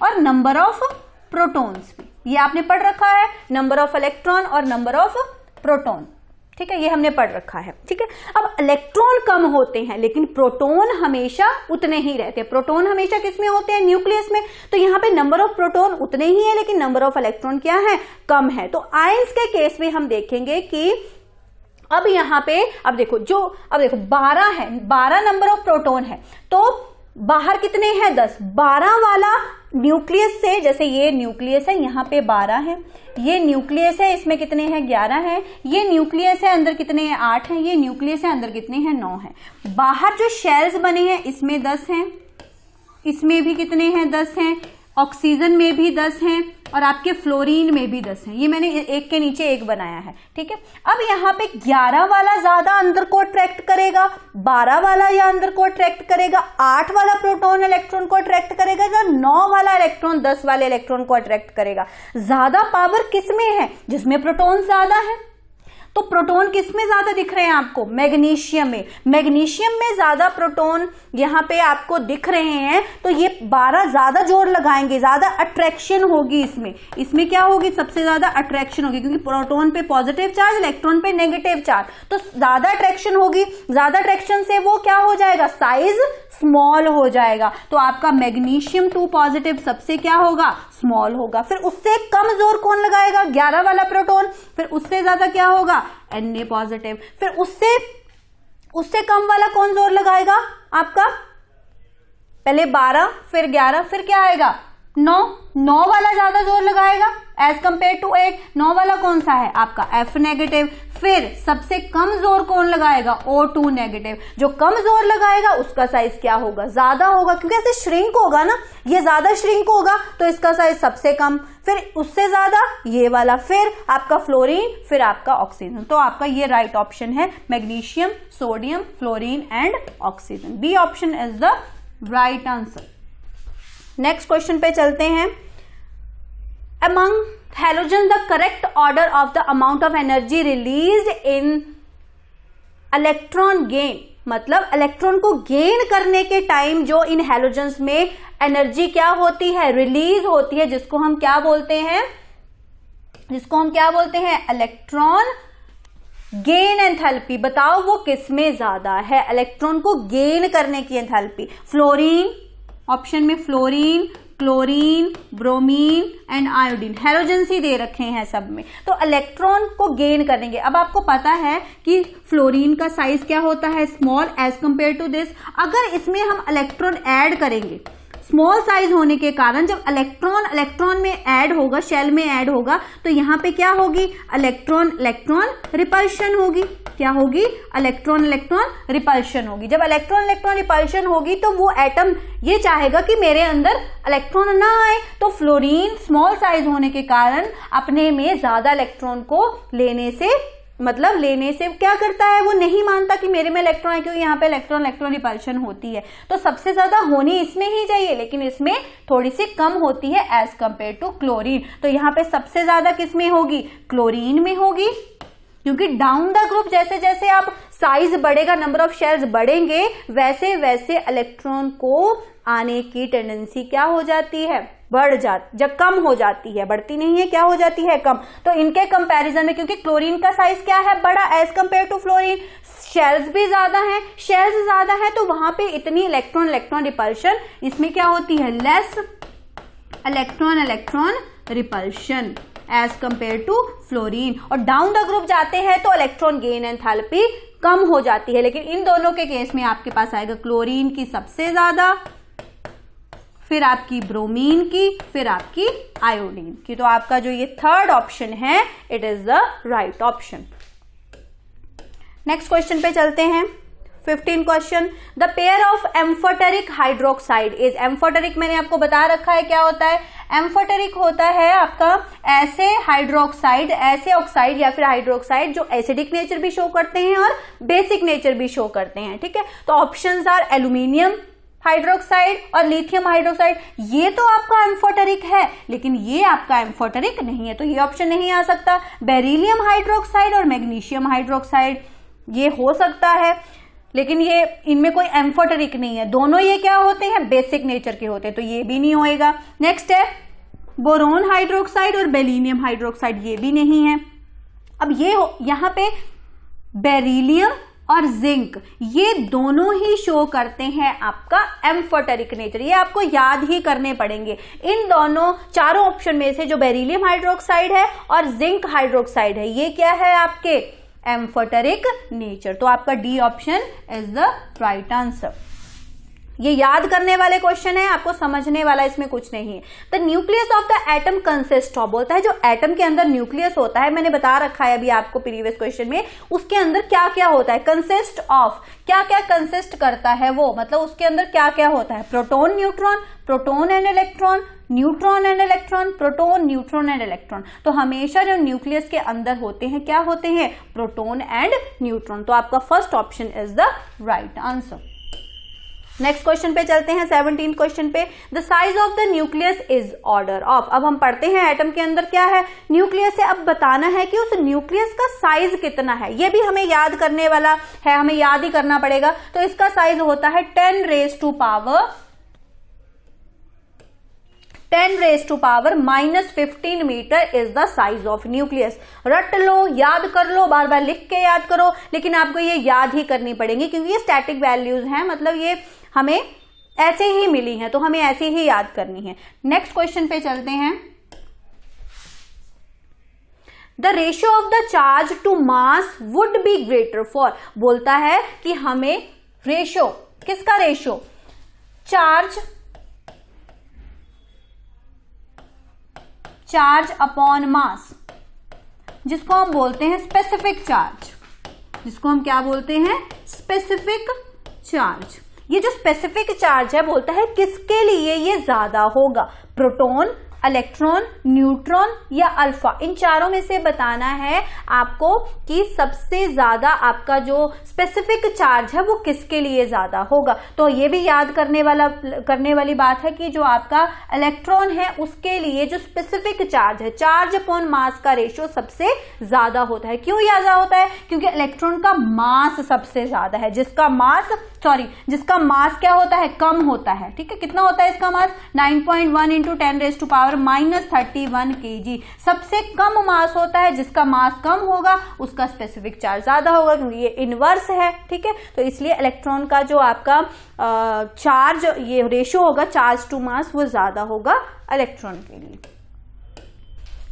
और नंबर ऑफ प्रोटॉन्स भी। ये आपने पढ़ रखा है, नंबर ऑफ इलेक्ट्रॉन और नंबर ऑफ प्रोटॉन, ठीक है, ये हमने पढ़ रखा है, ठीक है। अब इलेक्ट्रॉन कम होते हैं लेकिन प्रोटॉन हमेशा उतने ही रहते हैं। प्रोटॉन हमेशा किसमें होते हैं, न्यूक्लियस में। तो यहाँ पे नंबर ऑफ प्रोटॉन उतने ही है लेकिन नंबर ऑफ इलेक्ट्रॉन क्या है, कम है। तो आयंस के केस में हम देखेंगे कि अब यहाँ पे अब देखो 12 है, 12 नंबर ऑफ प्रोटॉन है, तो बाहर कितने हैं 10। 12 वाला न्यूक्लियस से, जैसे ये न्यूक्लियस है, यहाँ पे 12 है, ये न्यूक्लियस है, इसमें कितने हैं 11 है, ये न्यूक्लियस है, अंदर कितने हैं 8 हैं, ये न्यूक्लियस है, अंदर कितने हैं 9 है। बाहर जो शेल्स बने हैं इसमें 10 हैं, इसमें भी कितने हैं 10 हैं, ऑक्सीजन में भी 10 हैं और आपके फ्लोरीन में भी 10 हैं। ये मैंने एक के नीचे एक बनाया है, ठीक है। अब यहाँ पे 11 वाला ज्यादा अंदर को अट्रैक्ट करेगा, 12 वाला या अंदर को अट्रैक्ट करेगा, 8 वाला प्रोटॉन इलेक्ट्रॉन को अट्रैक्ट करेगा, या 9 वाला इलेक्ट्रॉन 10 वाले इलेक्ट्रॉन को अट्रैक्ट करेगा। ज्यादा पावर किसमें है, जिसमें प्रोटॉन ज्यादा है। तो प्रोटॉन किसमें ज्यादा दिख रहे हैं आपको, मैग्नीशियम में। मैग्नीशियम में ज्यादा प्रोटॉन यहाँ पे आपको दिख रहे हैं, तो ये 12 ज्यादा जोर लगाएंगे, ज्यादा अट्रैक्शन होगी इसमें। इसमें क्या होगी, सबसे ज्यादा अट्रैक्शन होगी, क्योंकि प्रोटॉन पे पॉजिटिव चार्ज, इलेक्ट्रॉन पे नेगेटिव चार्ज, तो ज्यादा अट्रैक्शन होगी। ज्यादा अट्रैक्शन से वो क्या हो जाएगा, साइज स्मॉल हो जाएगा। तो आपका मैग्नीशियम 2 पॉजिटिव सबसे क्या होगा, स्मॉल होगा। फिर उससे कम जोर कौन लगाएगा, 11 वाला प्रोटॉन। फिर उससे ज्यादा क्या होगा, Na पॉजिटिव। फिर उससे कम वाला कौन जोर लगाएगा, आपका पहले 12 फिर 11 फिर क्या आएगा 9 वाला ज्यादा जोर लगाएगा एज कंपेयर टू 8। 9 वाला कौन सा है, आपका F नेगेटिव। फिर सबसे कम जोर कौन लगाएगा, O2 नेगेटिव। जो कम जोर लगाएगा उसका साइज क्या होगा, ज्यादा होगा, क्योंकि ऐसे श्रिंक होगा ना, ये ज्यादा श्रिंक होगा तो इसका साइज सबसे कम। फिर उससे ज्यादा ये वाला, फिर आपका फ्लोरीन, फिर आपका ऑक्सीजन। तो आपका ये राइट ऑप्शन है, magnesium, sodium, fluorine and oxygen. B option is the right answer. Next question पे चलते हैं। Among halogens, the correct order of the amount of energy released in electron gain, मतलब इलेक्ट्रॉन को gain करने के time जो इन halogens में energy क्या होती है, रिलीज होती है, जिसको हम क्या बोलते हैं, इलेक्ट्रॉन गेन एंथैल्पी। बताओ वो किसमें ज्यादा है, इलेक्ट्रॉन को गेन करने की एंथैल्पी। फ्लोरीन, ऑप्शन में fluorine, chlorine, bromine and iodine, halogens ही दे रखे हैं सब में। तो इलेक्ट्रॉन को गेन करेंगे। अब आपको पता है कि फ्लोरीन का साइज क्या होता है, small as compare to this. अगर इसमें हम इलेक्ट्रॉन ऐड करेंगे स्मॉल साइज होने के कारण, जब इलेक्ट्रॉन में ऐड होगा, शेल में ऐड होगा, तो यहां पे क्या होगी, इलेक्ट्रॉन रिपल्शन होगी। क्या होगी, इलेक्ट्रॉन रिपल्शन होगी। जब इलेक्ट्रॉन रिपल्शन होगी तो वो एटम ये चाहेगा कि मेरे अंदर इलेक्ट्रॉन ना आए। तो फ्लोरीन स्मॉल साइज होने के कारण अपने में ज्यादा इलेक्ट्रॉन को लेने से क्या करता है, वो नहीं मानता कि मेरे में इलेक्ट्रॉन है, क्योंकि यहाँ पे इलेक्ट्रॉन रिपल्शन होती है। तो सबसे ज्यादा होनी इसमें ही चाहिए, लेकिन इसमें थोड़ी सी कम होती है एज कंपेयर टू क्लोरीन। तो यहाँ पे सबसे ज्यादा किसमें होगी, क्लोरीन में होगी, क्योंकि डाउन द ग्रुप जैसे जैसे आप साइज बढ़ेगा, नंबर ऑफ शेल्स बढ़ेंगे, वैसे वैसे इलेक्ट्रॉन को आने की टेंडेंसी क्या हो जाती है, जब कम हो जाती है, बढ़ती नहीं है, क्या हो जाती है, कम। तो इनके कंपैरिजन में, क्योंकि क्लोरीन का साइज क्या है, बड़ा as compare to fluorine, shells भी ज्यादा है, तो वहां पे इतनी इलेक्ट्रॉन रिपल्शन इसमें क्या होती है, less electron repulsion as compare to fluorine. और डाउन द ग्रुप जाते हैं तो इलेक्ट्रॉन गेन एंथैल्पी कम हो जाती है। लेकिन इन दोनों के केस में आपके पास आएगा क्लोरीन की सबसे ज्यादा, फिर आपकी ब्रोमीन की, फिर आपकी आयोडीन की। तो आपका जो ये थर्ड ऑप्शन है, it is the right option. Next question पे चलते हैं। 15 question. The pair of amphoteric hydroxide is, amphoteric मैंने आपको बता रखा है क्या होता है। एम्फोटेरिक होता है आपका ऐसे हाइड्रोक्साइड, ऐसे ऑक्साइड या फिर हाइड्रोक्साइड जो एसिडिक नेचर भी शो करते हैं और बेसिक नेचर भी शो करते हैं, ठीक है। तो ऑप्शंस आर एल्यूमिनियम हाइड्रोक्साइड और लिथियम हाइड्रोक्साइड। ये तो आपका एम्फोटेरिक है, लेकिन ये आपका एम्फोटेरिक नहीं है, तो ये ऑप्शन नहीं आ सकता। बेरिलियम हाइड्रोक्साइड और मैग्नीशियम हाइड्रोक्साइड ये हो सकता है, लेकिन ये इनमें कोई एम्फोटेरिक नहीं है। दोनों ये क्या होते हैं, बेसिक नेचर के होते हैं, तो ये भी नहीं होएगा। नेक्स्ट है बोरोन हाइड्रोक्साइड और बेरिलियम हाइड्रोक्साइड, ये भी नहीं है। अब ये यहां पे बेरिलियम और जिंक ये दोनों ही शो करते हैं आपका एम्फोटेरिक नेचर, ये आपको याद ही करने पड़ेंगे। इन दोनों चारों ऑप्शन में से जो बेरिलियम हाइड्रोक्साइड है और जिंक हाइड्रोक्साइड है, ये क्या है आपके एम्फोटेरिक नेचर। तो आपका D option is the right answer. ये याद करने वाले क्वेश्चन है, आपको समझने वाला इसमें कुछ नहीं है। The nucleus of the atom consist of, बोलता है जो एटम के अंदर न्यूक्लियस होता है, मैंने बता रखा है अभी आपको प्रीवियस क्वेश्चन में, उसके अंदर क्या क्या होता है, कंसिस्ट ऑफ, क्या क्या कंसिस्ट करता है वो, मतलब उसके अंदर क्या क्या होता है, proton neutron, proton and electron, neutron and electron, proton neutron and electron. तो हमेशा जो न्यूक्लियस के अंदर होते हैं क्या होते हैं, प्रोटॉन एंड न्यूट्रॉन। तो आपका first option is the right answer. Next question पे चलते हैं, 17 क्वेश्चन पे। The size of the nucleus is order of. अब हम पढ़ते हैं एटम के अंदर क्या है, न्यूक्लियस है। अब बताना है कि उस न्यूक्लियस का साइज कितना है, ये भी हमें याद करने वाला है, हमें याद ही करना पड़ेगा। तो इसका साइज होता है 10 raised to power -15 metre is the size of nucleus. रट लो, याद कर लो, बार बार लिख के याद करो, लेकिन आपको ये याद ही करनी पड़ेगी, क्योंकि ये स्टैटिक वैल्यूज हैं, मतलब ये हमें ऐसे ही मिली हैं, तो हमें ऐसे ही याद करनी है। नेक्स्ट क्वेश्चन पे चलते हैं। The ratio of the charge to mass would be greater for, बोलता है कि हमें रेशियो, किसका रेशियो? चार्ज अपॉन मास, जिसको हम बोलते हैं स्पेसिफिक चार्ज, जिसको हम क्या बोलते हैं? Specific charge. ये जो स्पेसिफिक चार्ज है बोलता है किसके लिए ये ज्यादा होगा, प्रोटॉन, इलेक्ट्रॉन, न्यूट्रॉन या अल्फा। इन चारों में से बताना है आपको कि सबसे ज्यादा आपका जो स्पेसिफिक चार्ज है वो किसके लिए ज्यादा होगा। तो ये भी याद करने वाली बात है कि जो आपका इलेक्ट्रॉन है उसके लिए जो स्पेसिफिक चार्ज है, चार्ज अपॉन मास का रेशियो सबसे ज्यादा होता है। क्यों ज्यादा होता है? क्योंकि इलेक्ट्रॉन का मास सबसे ज्यादा है, जिसका मास क्या होता है? कम होता है। ठीक है, कितना होता है इसका मास? 9.1 इंटू 10⁻31 kg। सबसे कम मास होता है, जिसका मास कम होगा उसका स्पेसिफिक चार्ज ज्यादा होगा, क्योंकि ये इनवर्स है। ठीक है, तो इसलिए इलेक्ट्रॉन का जो आपका चार्ज ये रेशियो होगा चार्ज टू मास वो ज्यादा होगा इलेक्ट्रॉन के लिए।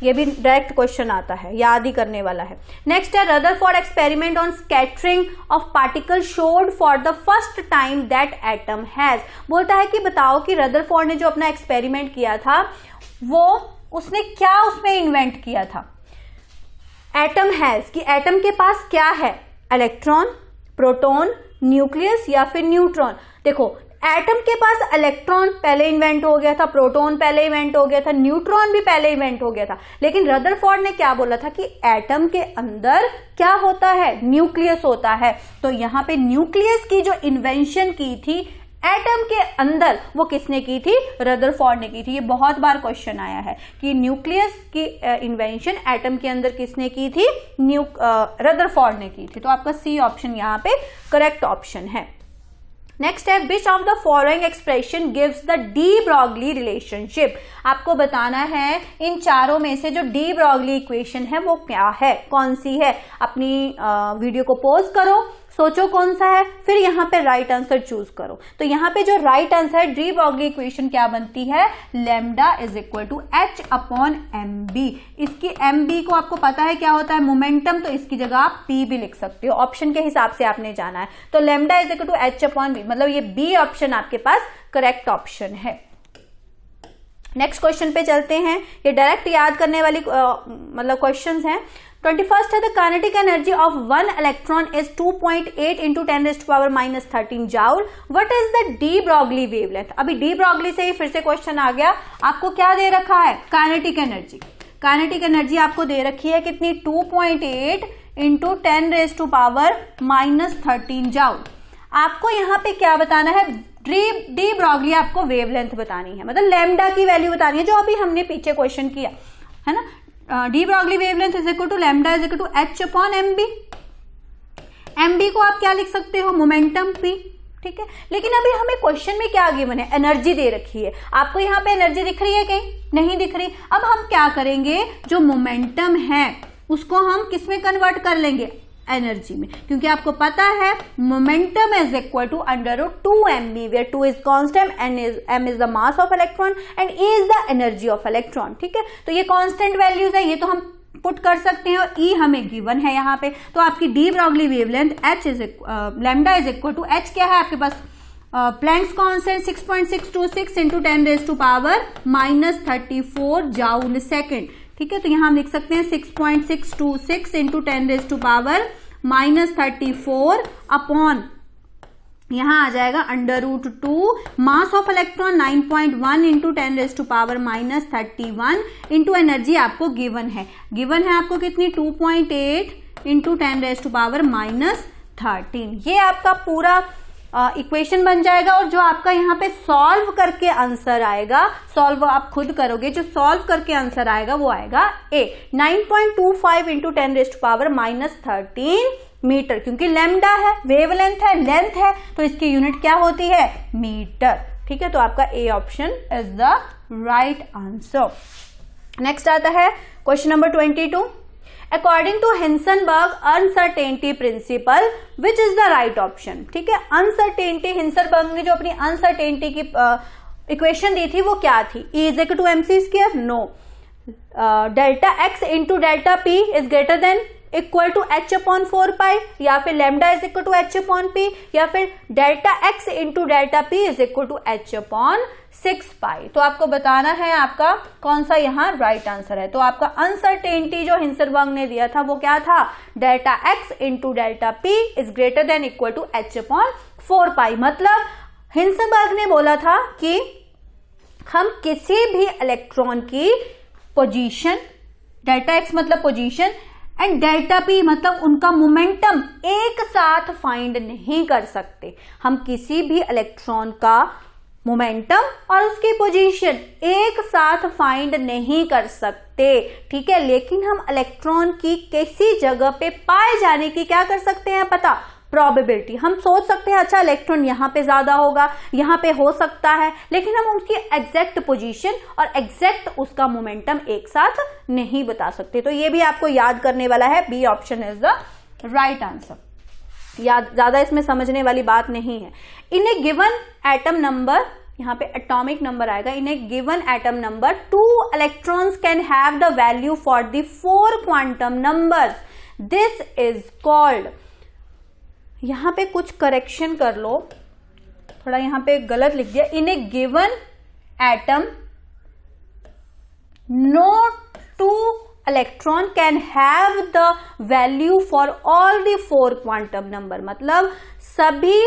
ये भी डायरेक्ट क्वेश्चन आता है, याद ही करने वाला है। नेक्स्ट है Rutherford experiment on scattering of particle showed for the first time that atom has. बोलता है कि बताओ कि रदरफोर्ड ने जो अपना एक्सपेरिमेंट किया था वो उसने क्या उसमें इन्वेंट किया था? एटम हैज, कि एटम के पास क्या है? इलेक्ट्रॉन, प्रोटॉन, न्यूक्लियस या फिर न्यूट्रॉन। देखो एटम के पास इलेक्ट्रॉन पहले इन्वेंट हो गया था, प्रोटॉन पहले इन्वेंट हो गया था, न्यूट्रॉन भी पहले इन्वेंट हो गया था। लेकिन रदरफोर्ड ने क्या बोला था कि एटम के अंदर क्या होता है? न्यूक्लियस होता है। तो यहां पे न्यूक्लियस की जो इन्वेंशन की थी एटम के अंदर, वो किसने की थी? रदरफोर्ड ने की थी। ये बहुत बार क्वेश्चन आया है कि न्यूक्लियस की इन्वेंशन एटम के अंदर किसने की थी? रदरफोर्ड ने की थी। तो आपका सी ऑप्शन यहाँ पे करेक्ट ऑप्शन है। नेक्स्ट है विच of the following expression gives the de Broglie relationship. आपको बताना है इन चारों में से जो डी ब्रॉगली इक्वेशन है वो क्या है, कौन सी है। अपनी वीडियो को पॉज करो, सोचो कौन सा है, फिर यहाँ पे राइट आंसर चूज करो। तो यहाँ पे जो राइट आंसर है डी ब्रॉगली इक्वेशन क्या बनती है? Lambda is equal to H upon M B. इसकी एम बी को आपको पता है क्या होता है? मोमेंटम। तो इसकी जगह आप पी भी लिख सकते हो, ऑप्शन के हिसाब से आपने जाना है। तो lambda is equal to H upon B, मतलब ये बी ऑप्शन आपके पास करेक्ट ऑप्शन है। नेक्स्ट क्वेश्चन पे चलते हैं। ये डायरेक्ट याद करने वाली मतलब क्वेश्चंस हैं। 21st है the kinetic energy of 1 electron is 2.8 into 10⁻⁻13 joule. What is the D Broglie wavelength? अभी डी ब्रॉगली से ही फिर से क्वेश्चन आ गया। आपको क्या दे रखा है? Kinetic energy. काइनेटिक एनर्जी आपको दे रखी है कितनी? 2.8 इंटू 10⁻⁻13 जाउल। आपको यहाँ पे क्या बताना है? डी ब्रॉगली आपको वेवलेंथ बतानी है, मतलब लैम्डा की वैल्यू बतानी है, जो अभी हमने पीछे क्वेश्चन किया है ना। De Broglie wavelength is equal to lambda is equal to H upon M B. M B को आप क्या लिख सकते हो? Momentum P. ठीक है, लेकिन अभी हमें क्वेश्चन में क्या गिवन है? एनर्जी दे रखी है। आपको यहाँ पे एनर्जी दिख रही है? कहीं नहीं दिख रही। अब हम क्या करेंगे? जो मोमेंटम है उसको हम किस में कन्वर्ट कर लेंगे? एनर्जी में, क्योंकि आपको पता है momentum is equal to √2mv, where 2 is constant and m is the mass of electron and e is the energy of electron. ठीक है, तो ये कांस्टेंट वैल्यूज है, ये तो हम पुट कर सकते हैं और E हमें गिवन है यहाँ पे। तो आपकी de Broglie wavelength h is lambda is equal to h क्या है आपके पास? Planck's constant 6.626 into 10⁻⁻34 joule second. ठीक है, तो यहां हम लिख सकते हैं 6.626 इंटू 10⁻⁻34 अपॉन यहां आ जाएगा √2 मास of electron 9.1 into 10⁻⁻31 into energy आपको गिवन है। गिवन है आपको कितनी? 2.8 इंटू 10⁻⁻13। ये आपका पूरा इक्वेशन बन जाएगा। और जो आपका यहाँ पे सॉल्व करके आंसर आएगा, सॉल्व आप खुद करोगे, जो सॉल्व करके आंसर आएगा वो आएगा ए 9.25 इंटू 10⁻⁻13 मीटर, क्योंकि लैम्डा है, वेवलेंथ है, लेंथ है, तो इसकी यूनिट क्या होती है? मीटर। ठीक है, तो आपका A option is the right answer. Next आता है question number 22। According to Heisenberg uncertainty principle which is the right option. ठीक है, अनसर्टेनिटी, हिंसनबर्ग ने जो अपनी अनसर्टेनिटी की इक्वेशन दी थी वो क्या थी? E is equal to MC square, no, delta x into delta p is greater than equal to h upon 4 pi, या फिर lambda is equal to h upon p, या फिर delta x into delta p is equal to h upon 6 pi. तो आपको बताना है आपका कौन सा यहाँ राइट आंसर है। तो आपका अनसर्टेनिटी जो हिंसनबर्ग ने दिया था वो क्या था? Delta x into delta p is greater than equal to h upon 4 pi. मतलब हिंसनबर्ग ने बोला था कि हम किसी भी इलेक्ट्रॉन की पोजीशन, डेल्टा x मतलब पोजीशन एंड डेल्टा p मतलब उनका मोमेंटम एक साथ फाइंड नहीं कर सकते। हम किसी भी इलेक्ट्रॉन का मोमेंटम और उसकी पोजीशन एक साथ फाइंड नहीं कर सकते। ठीक है, लेकिन हम इलेक्ट्रॉन की किसी जगह पे पाए जाने की क्या कर सकते हैं पता? प्रोबेबिलिटी। हम सोच सकते हैं अच्छा इलेक्ट्रॉन यहाँ पे ज्यादा होगा, यहाँ पे हो सकता है, लेकिन हम उसकी एग्जैक्ट पोजीशन और एग्जैक्ट उसका मोमेंटम एक साथ नहीं बता सकते। तो ये भी आपको याद करने वाला है, B option is the right answer. याद, ज्यादा इसमें समझने वाली बात नहीं है। In a given atom number, यहाँ पे एटॉमिक नंबर आएगा, in a given atom number 2 electrons can have the value for the 4 quantum numbers, this is called. यहां पे कुछ करेक्शन कर लो, थोड़ा यहां पे गलत लिख दिया। In a given atom no 2 electron can have the value for all the 4 quantum number. मतलब सभी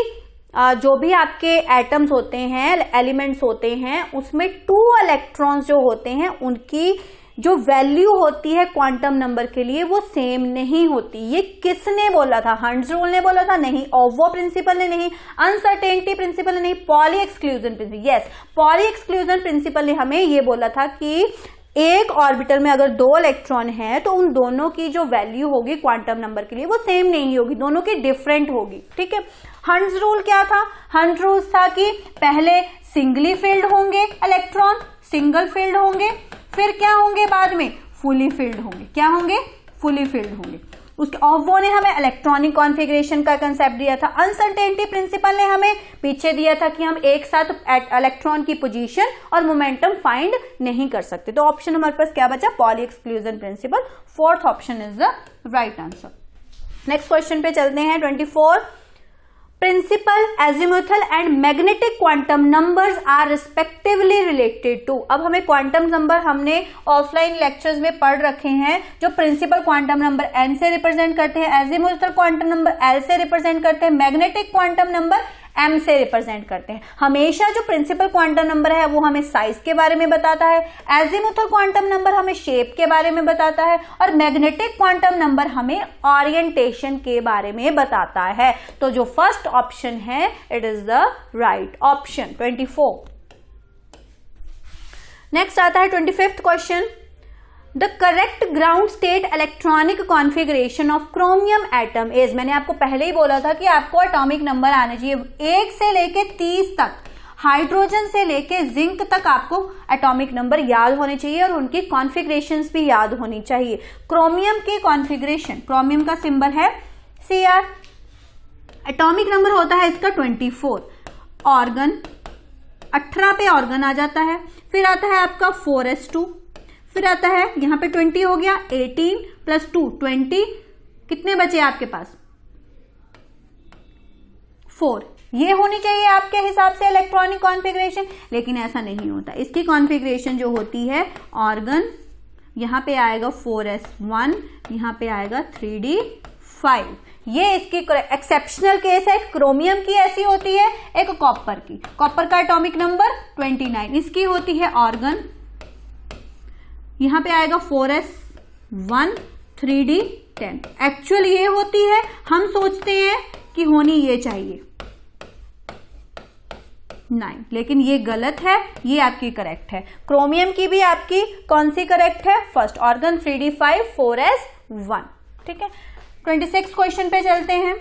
जो भी आपके एटम्स होते हैं, एलिमेंट्स होते हैं, उसमें 2 इलेक्ट्रॉन्स जो होते हैं उनकी जो वैल्यू होती है क्वांटम नंबर के लिए वो सेम नहीं होती। ये किसने बोला था? हंट्स रूल ने बोला था? नहीं। ओवो प्रिंसिपल ने नहीं। अनसर्टेनिटी प्रिंसिपल ने नहीं। Poly exclusion principal, yes, poly exclusion principal ने हमें ये बोला था कि एक ऑर्बिटल में अगर 2 इलेक्ट्रॉन है तो उन दोनों की जो वैल्यू होगी क्वांटम नंबर के लिए वो सेम नहीं होगी, दोनों की डिफरेंट होगी। ठीक है, हंट्स रूल क्या था? हंट्स रूल था कि पहले सिंगली फिल्ड होंगे इलेक्ट्रॉन, सिंगल फिल्ड होंगे, फिर क्या होंगे बाद में? फुली फिल्ड होंगे। क्या होंगे? फुली फिल्ड होंगे। उसके ओवो ने हमें इलेक्ट्रॉनिक कॉन्फ़िगरेशन का कंसेप्ट दिया था। अनसर्टेनिटी प्रिंसिपल ने हमें पीछे दिया था कि हम एक साथ इलेक्ट्रॉन की पोजीशन और मोमेंटम फाइंड नहीं कर सकते। तो ऑप्शन हमारे पास क्या बचा? Pauli exclusion principle. 4th option is the right answer. Next question पे चलते हैं। 24 principal, azimuthal and magnetic quantum numbers are respectively related to. अब हमें क्वांटम नंबर हमने ऑफलाइन लेक्चर्स में पढ़ रखे हैं। जो प्रिंसिपल क्वांटम नंबर n से रिप्रेजेंट करते हैं, एजिमुथल क्वांटम नंबर l से रिप्रेजेंट करते हैं, मैग्नेटिक क्वांटम नंबर m से रिप्रेजेंट करते हैं। हमेशा जो प्रिंसिपल क्वांटम नंबर है वो हमें साइज के बारे में बताता है, एजिमुथल क्वांटम नंबर हमें शेप के बारे में बताता है, और मैग्नेटिक क्वांटम नंबर हमें ओरिएंटेशन के बारे में बताता है। तो जो फर्स्ट ऑप्शन है it is the right option 24। Next आता है 25th question. The correct ground state electronic configuration of chromium atom is. मैंने आपको पहले ही बोला था कि आपको एटॉमिक नंबर आने चाहिए 1 से लेके 30 तक, हाइड्रोजन से लेके जिंक तक आपको एटॉमिक नंबर याद होने चाहिए और उनकी कॉन्फ़िगरेशंस भी याद होनी चाहिए। क्रोमियम की कॉन्फ़िगरेशन, क्रोमियम का सिंबल है Cr, एटॉमिक नंबर होता है इसका 24, ऑर्गन 18 पे ऑर्गन आ जाता है, फिर आता है आपका 4s2, फिर आता है यहां पे 20 हो गया, 18 + 2 20, कितने बचे आपके पास? 4। ये होनी चाहिए आपके हिसाब से इलेक्ट्रॉनिक कॉन्फ़िगरेशन, लेकिन ऐसा नहीं होता। इसकी कॉन्फ़िगरेशन जो होती है, ऑर्गन यहां पे आएगा 4s1, यहां पे आएगा 3d5। ये इसकी एक्सेप्शनल केस है। क्रोमियम की ऐसी होती है, एक कॉपर की। कॉपर का एटॉमिक नंबर 29, इसकी होती है ऑर्गन, यहां पे आएगा 4s1 3d10। एक्चुअल ये होती है, हम सोचते हैं कि होनी ये चाहिए 9, लेकिन ये गलत है, ये आपकी करेक्ट है। क्रोमियम की भी आपकी कौन सी करेक्ट है? First organ 3d5 4s1। ठीक है, 26 क्वेश्चन पे चलते हैं।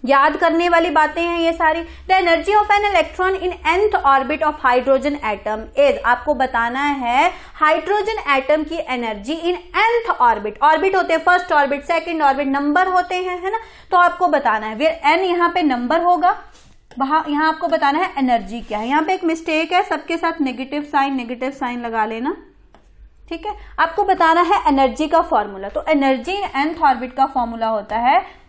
याद करने वाली बातें हैं ये सारी। The energy of an electron in nth orbit of hydrogen atom is, आपको बताना है हाइड्रोजन एटम की energy in nth orbit. Orbit होते हैं first orbit, second orbit, number होते हैं, है ना। तो आपको बताना है वेयर n यहाँ पे नंबर होगा, वहां यहाँ आपको बताना है एनर्जी क्या है। यहाँ पे एक मिस्टेक है, सबके साथ नेगेटिव साइन लगा लेना, ठीक है। आपको बताना है एनर्जी का फॉर्मूला। तो एनर्जी इन nth ऑर्बिट का फॉर्मूला होता है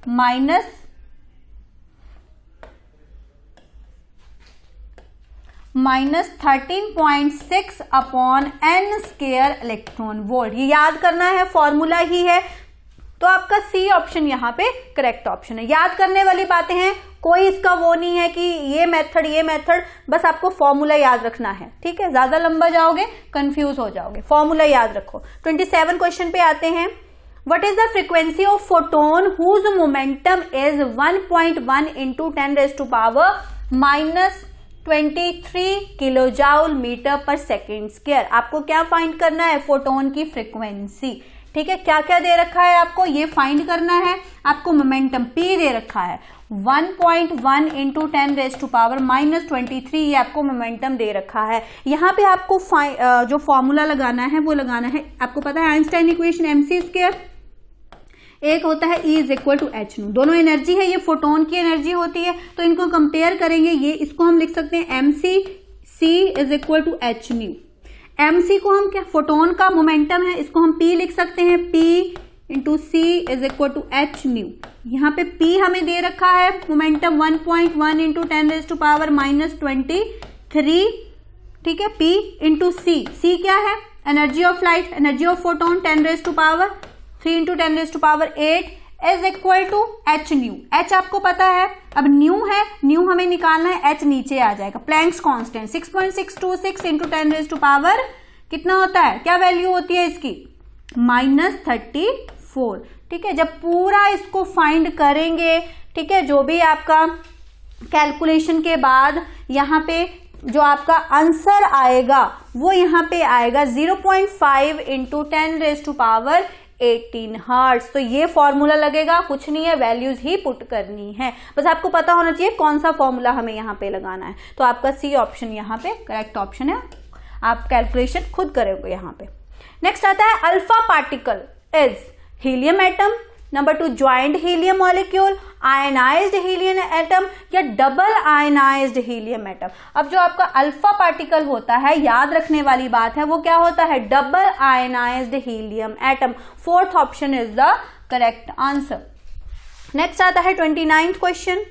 -13.6 upon n square electron volt. ये याद करना है, फॉर्मूला ही है। तो आपका सी ऑप्शन यहाँ पे करेक्ट ऑप्शन है। याद करने वाली बातें हैं, कोई इसका वो नहीं है कि ये मेथड, बस आपको फॉर्मूला याद रखना है, ठीक है। ज्यादा लंबा जाओगे कंफ्यूज हो जाओगे, फॉर्मूला याद रखो। 27 क्वेश्चन पे आते हैं। What is the frequency of photon whose momentum is 1.1 into 10 raised to power -23 किलोजाउल metre पर सेकेंड स्क्वायर। आपको क्या फाइंड करना है, फोटोन की फ्रीक्वेंसी, ठीक है। क्या क्या दे रखा है आपको, ये फाइंड करना है। आपको मोमेंटम P दे रखा है 1.1 इंटू 10 रेज टू पावर -23, ये आपको मोमेंटम दे रखा है। यहाँ पे आपको जो फॉर्मूला लगाना है वो लगाना है, आपको पता है आइंस्टाइन इक्वेशन mc स्क्वायर, एक होता है E is equal to H nu. दोनों एनर्जी है, ये फोटोन की एनर्जी होती है, तो इनको कंपेयर करेंगे। ये इसको हम लिख सकते हैं mc c is equal to H nu. mc को हम क्या, फोटोन का मोमेंटम है, इसको हम p लिख सकते हैं, p into C is equal to H nu. यहाँ पे p हमें दे रखा है momentum 1.1 into 10 raise to power -23, ठीक है। p इंटू सी, c क्या है, energy of light, energy of photon 10 raise to power 3 into 10 raise to power 8 is equal to H nu. H आपको पता है, अब न्यू है, न्यू हमें निकालना है, एच नीचे आ जाएगा। Planck's constant 6.626 into 10 raise to power कितना होता है, क्या वैल्यू होती है इसकी, -34, ठीक है। जब पूरा इसको फाइंड करेंगे, ठीक है, जो भी आपका कैलकुलेशन के बाद यहाँ पे जो आपका आंसर आएगा वो यहाँ पे आएगा 0.5 into 10 raise to power 18 hertz. तो ये फॉर्मूला लगेगा, कुछ नहीं है, वैल्यूज ही पुट करनी है, बस आपको पता होना चाहिए कौन सा फॉर्मूला हमें यहाँ पे लगाना है। तो आपका सी ऑप्शन यहाँ पे करेक्ट ऑप्शन है, आप कैलकुलेशन खुद करोगे यहाँ पे। नेक्स्ट आता है alpha particle is helium atom, number 2 joint helium molecule, ionised helium atom या डबल आयनाइज्ड हीलियम एटम। अब जो आपका अल्फा पार्टिकल होता है, याद रखने वाली बात है, वो क्या होता है, double ionised helium atom. Fourth option is the correct answer. Next आता है 29th question.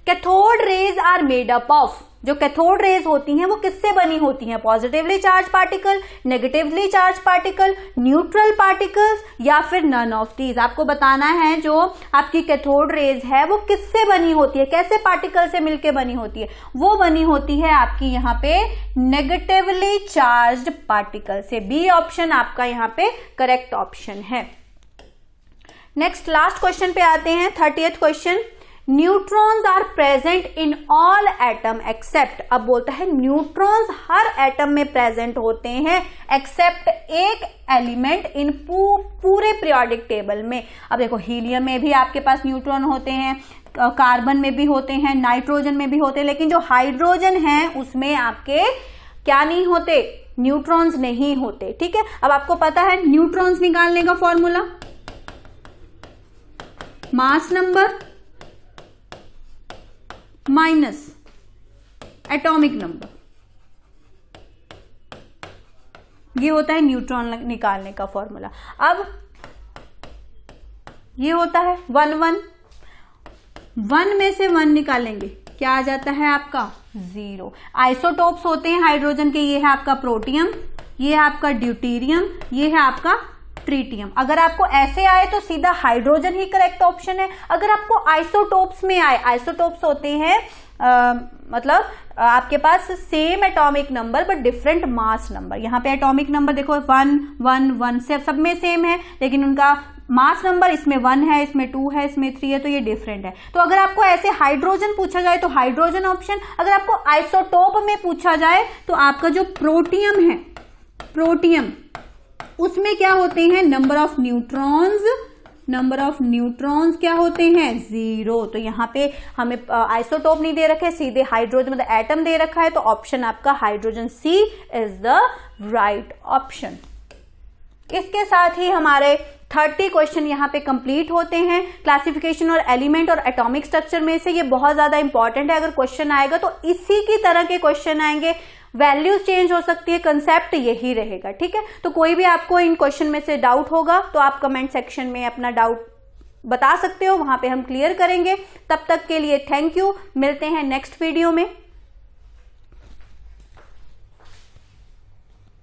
Cathode rays are made up of, जो कैथोड रेज होती हैं वो किससे बनी होती हैं, positively charge particle, negatively charge particle, neutral particles या फिर नन ऑफ दीज। आपको बताना है जो आपकी कैथोड रेज है वो किससे बनी होती है, कैसे पार्टिकल से मिलकर बनी होती है, वो बनी होती है आपकी यहाँ पे नेगेटिवली चार्ज्ड पार्टिकल से। बी ऑप्शन आपका यहाँ पे करेक्ट ऑप्शन है। नेक्स्ट लास्ट क्वेश्चन पे आते हैं, 30th question. Neutrons are present in all atom except, अब बोलता है न्यूट्रॉन्स हर एटम में प्रेजेंट होते हैं एक्सेप्ट एक एलिमेंट इन पूरे पीरियोडिक टेबल में। अब देखो हीलियम में भी आपके पास न्यूट्रॉन होते हैं, कार्बन में भी होते हैं, नाइट्रोजन में भी होते हैं, लेकिन जो हाइड्रोजन है उसमें आपके क्या नहीं होते, न्यूट्रॉन्स नहीं होते, ठीक है। अब आपको पता है न्यूट्रॉन्स निकालने का formula, mass number minus atomic number, ये होता है न्यूट्रॉन निकालने का फॉर्मूला। अब ये होता है 1 में से 1 निकालेंगे, क्या आ जाता है आपका 0। आइसोटोप्स होते हैं हाइड्रोजन के, ये है आपका प्रोटियम, ये है आपका ड्यूटेरियम, ये है आपका ट्रीटियम। अगर आपको ऐसे आए तो सीधा हाइड्रोजन ही करेक्ट ऑप्शन है। अगर आपको आइसोटोप्स में आए, आइसोटोप्स होते हैं मतलब आपके पास same atomic number but different mass number. यहाँ पे एटॉमिक नंबर देखो 1 1 1 से सब में सेम है, लेकिन उनका मास नंबर इसमें 1 है, इसमें 2 है, इसमें 3 है, तो ये डिफरेंट है। तो अगर आपको ऐसे हाइड्रोजन पूछा जाए तो हाइड्रोजन ऑप्शन, अगर आपको आइसोटोप में पूछा जाए तो आपका जो प्रोटियम है, प्रोटियम उसमें क्या होते हैं, number of neutrons number of neutrons क्या होते हैं 0। तो यहाँ पे हमें आइसोटोप नहीं दे रखे, सीधे हाइड्रोजन मतलब एटम दे रखा है, तो ऑप्शन आपका hydrogen C is the right option. इसके साथ ही हमारे 30 क्वेश्चन यहाँ पे कंप्लीट होते हैं। क्लासिफिकेशन और एलिमेंट और एटॉमिक स्ट्रक्चर में से ये बहुत ज्यादा इंपॉर्टेंट है, अगर क्वेश्चन आएगा तो इसी की तरह के क्वेश्चन आएंगे, वैल्यूज चेंज हो सकती है, कंसेप्ट यही रहेगा, ठीक है। तो कोई भी आपको इन क्वेश्चन में से डाउट होगा तो आप कमेंट सेक्शन में अपना डाउट बता सकते हो, वहां पे हम क्लियर करेंगे। तब तक के लिए थैंक यू, मिलते हैं नेक्स्ट वीडियो में।